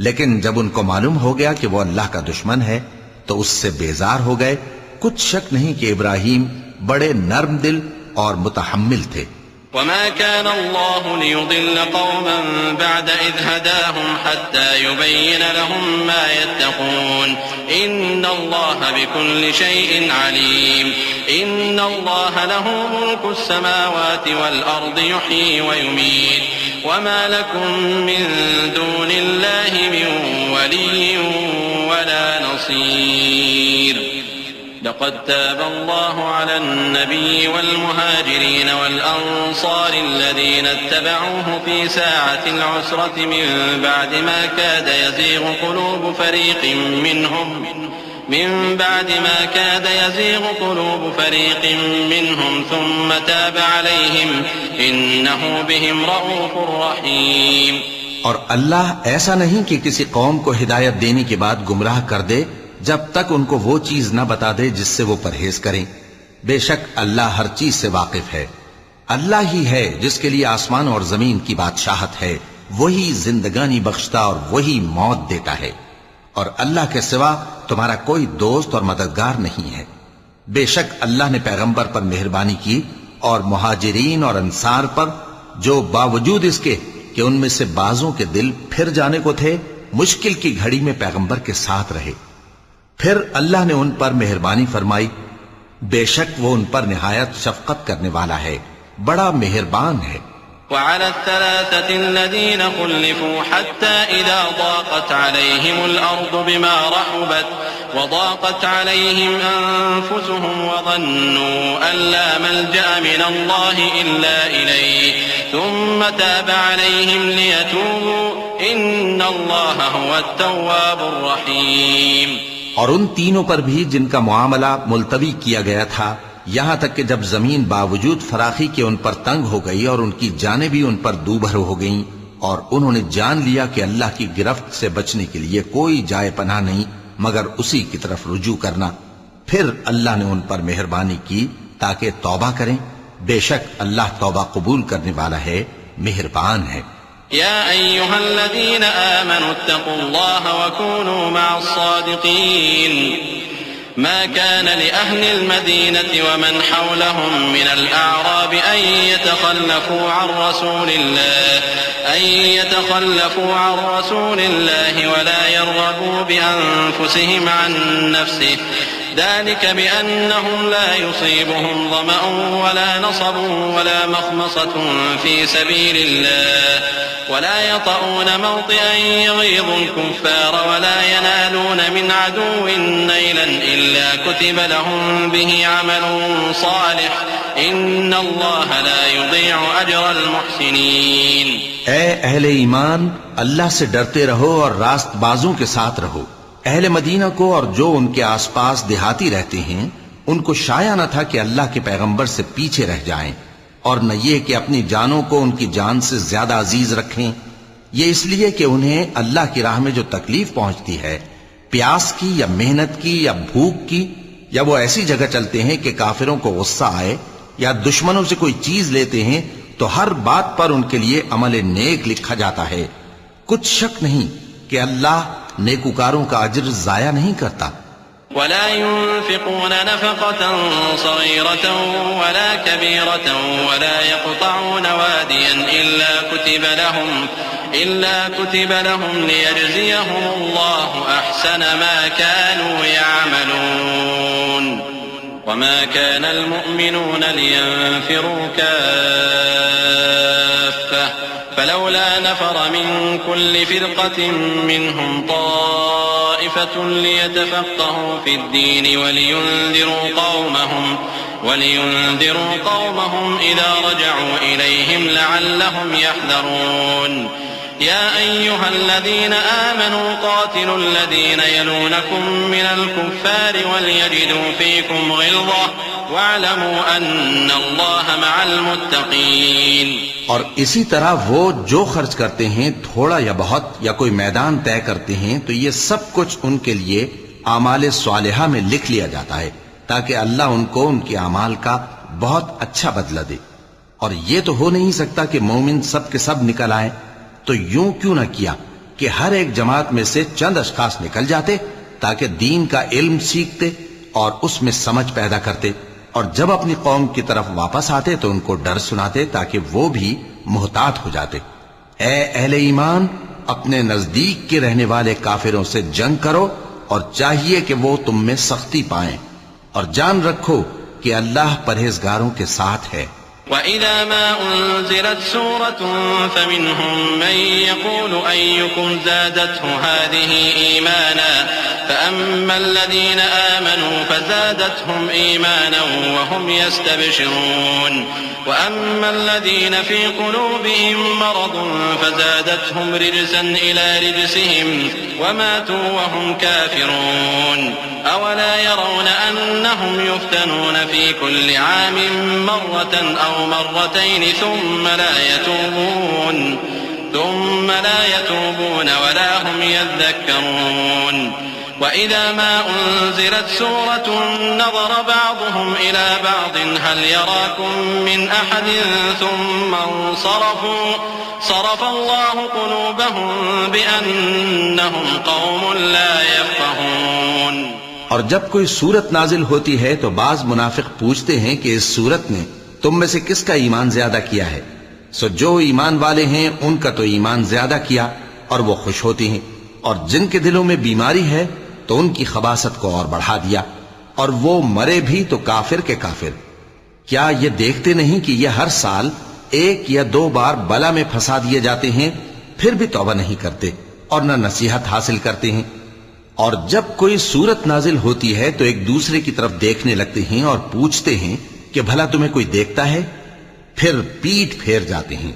لیکن جب ان کو معلوم ہو گیا کہ وہ اللہ کا دشمن ہے تو اس سے بیزار ہو گئے. کچھ شک نہیں کہ ابراہیم بڑے نرم دل اور متحمل تھے. وما كان الله ليضل قوما بعد إذ هداهم حتى يبين لهم ما يتقون إن الله بكل شيء عليم. إن الله له ملك السماوات والأرض يحيي ويميت وما لكم من دون الله من ولي ولا نصير. لقد تاب الله على النبي والمهاجرين والأنصار الذين اتبعوه في ساعة العسرة من بعد ما كاد يزيغ قلوب فريق منهم ثم تاب عليهم إنه بهم رؤوف رحيم. اور اللہ ایسا نہیں کہ کسی قوم کو ہدایت دینے کے بعد گمراہ کر دے جب تک ان کو وہ چیز نہ بتا دے جس سے وہ پرہیز کریں. بے شک اللہ ہر چیز سے واقف ہے. اللہ ہی ہے جس کے لیے آسمان اور زمین کی بادشاہت ہے، وہی زندگانی بخشتا اور وہی موت دیتا ہے، اور اللہ کے سوا تمہارا کوئی دوست اور مددگار نہیں ہے. بے شک اللہ نے پیغمبر پر مہربانی کی اور مہاجرین اور انصار پر، جو باوجود اس کے کہ ان میں سے بعضوں کے دل پھر جانے کو تھے، مشکل کی گھڑی میں پیغمبر کے ساتھ رہے. پھر اللہ نے ان پر مہربانی فرمائی. بے شک وہ ان پر نہایت شفقت کرنے والا ہے، بڑا مہربان ہے. وعلى الثلاثة الذين خلفوا حتى إذا ضاقت عليهم الأرض بما رحبت وضاقت عليهم أنفسهم وظنوا أن لا ملجأ من الله إلا إليه ثم تاب عليهم ليتوبوا إن الله هو التواب الرحيم. اور ان تینوں پر بھی جن کا معاملہ ملتوی کیا گیا تھا، یہاں تک کہ جب زمین باوجود فراخی کے ان پر تنگ ہو گئی اور ان کی جانیں بھی ان پر دوبھر ہو گئیں، اور انہوں نے جان لیا کہ اللہ کی گرفت سے بچنے کے لیے کوئی جائے پناہ نہیں مگر اسی کی طرف رجوع کرنا، پھر اللہ نے ان پر مہربانی کی تاکہ توبہ کریں. بے شک اللہ توبہ قبول کرنے والا ہے، مہربان ہے. يا أيها الذين آمنوا اتقوا الله وكونوا مع الصادقين. ما كان لأهل المدينة ومن حولهم من الأعراب أن يتخلفوا عن رسول الله ولا يرغبوا بأنفسهم عن نفسه ذلك بأنهم لا يصيبهم ظمأ ولا نصب ولا مخمصة في سبيل الله ولا يطؤون موطئا يغيظ الكفار ولا ينالون من عدو نيلا إلا كتب لهم به عمل صالح إن الله لا يضيع أجر المحسنين. اے اہل ایمان، اللہ سے ڈرتے رہو اور راست بازوں کے ساتھ رہو. اہل مدینہ کو اور جو ان کے آس پاس دیہاتی رہتے ہیں ان کو شایع نہ تھا کہ اللہ کے پیغمبر سے پیچھے رہ جائیں، اور نہ یہ کہ اپنی جانوں کو ان کی جان سے زیادہ عزیز رکھیں. یہ اس لیے کہ انہیں اللہ کی راہ میں جو تکلیف پہنچتی ہے، پیاس کی یا محنت کی یا بھوک کی، یا وہ ایسی جگہ چلتے ہیں کہ کافروں کو غصہ آئے یا دشمنوں سے کوئی چیز لیتے ہیں، تو ہر بات پر ان کے لیے عمل نیک لکھا جاتا ہے. کچھ شک نہیں کہ اللہ نیکوکاروں کا اجر ضائع نہیں کرتا. ولا ينفقون نفقة صغيرة ولا كبيرة ولا يقطعون واديا إلا كتب لهم ليجزيهم الله أحسن ما كانوا يعملون. وما كان المؤمنون لينفروا كافة فلولا نفر من كل فرقة منهم طائفة ليتفقهوا في الدين ولينذروا قومهم إذا رجعوا إليهم لعلهم يحذرون يا أيها الذين آمنوا قاتلوا الذين يلونكم من الكفار وليجدوا فيكم غلظة واعلموا أن الله مع المتقين. اور اسی طرح وہ جو خرچ کرتے ہیں تھوڑا یا بہت یا کوئی میدان طے کرتے ہیں تو یہ سب کچھ ان کے لیے اعمال صالحہ میں لکھ لیا جاتا ہے تاکہ اللہ ان کو ان کے اعمال کا بہت اچھا بدلہ دے. اور یہ تو ہو نہیں سکتا کہ مومن سب کے سب نکل آئیں، تو یوں کیوں نہ کیا کہ ہر ایک جماعت میں سے چند اشخاص نکل جاتے تاکہ دین کا علم سیکھتے اور اس میں سمجھ پیدا کرتے، اور جب اپنی قوم کی طرف واپس آتے تو ان کو ڈر سناتے تاکہ وہ بھی محتاط ہو جاتے. اے اہل ایمان، اپنے نزدیک کے رہنے والے کافروں سے جنگ کرو اور چاہیے کہ وہ تم میں سختی پائیں، اور جان رکھو کہ اللہ پرہیزگاروں کے ساتھ ہے. وَإِذَا مَا أُنزِلَتْ سُورَةٌ فَمِنْهُمْ مَنْ يَقُولُ أَيُّكُمْ زَادَتْهُ هَذِهِ إِيمَانًا فَأَمَّا الَّذِينَ آمَنُوا فَزَادَتْهُمْ إِيمَانًا وَهُمْ يَسْتَبْشِرُونَ وَأَمَّا الَّذِينَ فِي قُلُوبِهِمْ مَرَضٌ فَزَادَتْهُمْ رِجْسًا إِلَى رِجْسِهِمْ وَمَاتُوا وَهُمْ كَافِرُونَ أَوَلَا يَرَوْنَ أَنَّهُمْ يُفْتَنُونَ فِي كُلِّ عَامٍ مَّرَّةً أَوْ مرتين ثم لا يتوبون ولا هم يذكرون وإذا ما أنزلت سورة نظر بعضهم إلى بعض هل يراكم من أحد ثم انصرفوا صرف الله قلوبهم بأنهم قوم لا يفقهون. اور جب کوئی سورت نازل ہوتی ہے تو بعض منافق پوچھتے ہیں کہ اس سورت نے تم میں سے کس کا ایمان زیادہ کیا ہے؟ سو جو ایمان والے ہیں ان کا تو ایمان زیادہ کیا اور وہ خوش ہوتے ہیں، اور جن کے دلوں میں بیماری ہے تو ان کی خباثت کو اور بڑھا دیا، اور وہ مرے بھی تو کافر کے کافر. کیا یہ دیکھتے نہیں کہ یہ ہر سال ایک یا دو بار بلا میں پھنسا دیے جاتے ہیں، پھر بھی توبہ نہیں کرتے اور نہ نصیحت حاصل کرتے ہیں؟ اور جب کوئی سورت نازل ہوتی ہے تو ایک دوسرے کی طرف دیکھنے لگتے ہیں اور پوچھتے ہیں کہ بھلا تمہیں کوئی دیکھتا ہے؟ پھر پیٹ پھیر جاتے ہیں.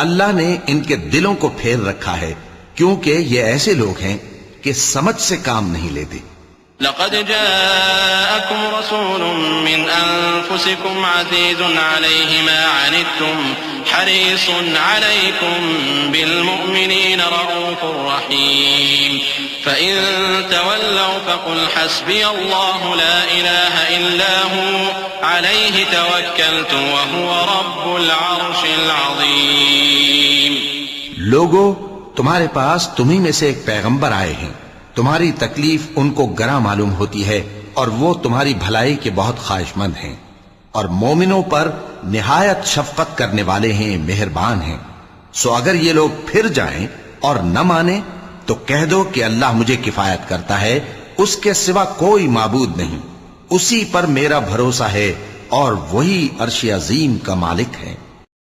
اللہ نے ان کے دلوں کو پھیر رکھا ہے کیونکہ یہ ایسے لوگ ہیں کہ سمجھ سے کام نہیں لیتے. لقد جاءكم رسول من أنفسكم عزيز عليه ما عنتم حريص عليكم بالمؤمنين رؤوف رحيم فإن تولوا فقل حسبي الله لا إله إلا هو عليه توكلت وهو رب العرش العظيم. لوگو، تمہارے پاس تمہیں میں سے ایک پیغمبر آئے ہیں، تمہاری تکلیف ان کو گراں معلوم ہوتی ہے اور وہ تمہاری بھلائی کے بہت خواہش مند ہیں، اور مومنوں پر نہایت شفقت کرنے والے ہیں، مہربان ہیں. سو اگر یہ لوگ پھر جائیں اور نہ مانیں تو کہہ دو کہ اللہ مجھے کفایت کرتا ہے، اس کے سوا کوئی معبود نہیں، اسی پر میرا بھروسہ ہے اور وہی عرش عظیم کا مالک ہے.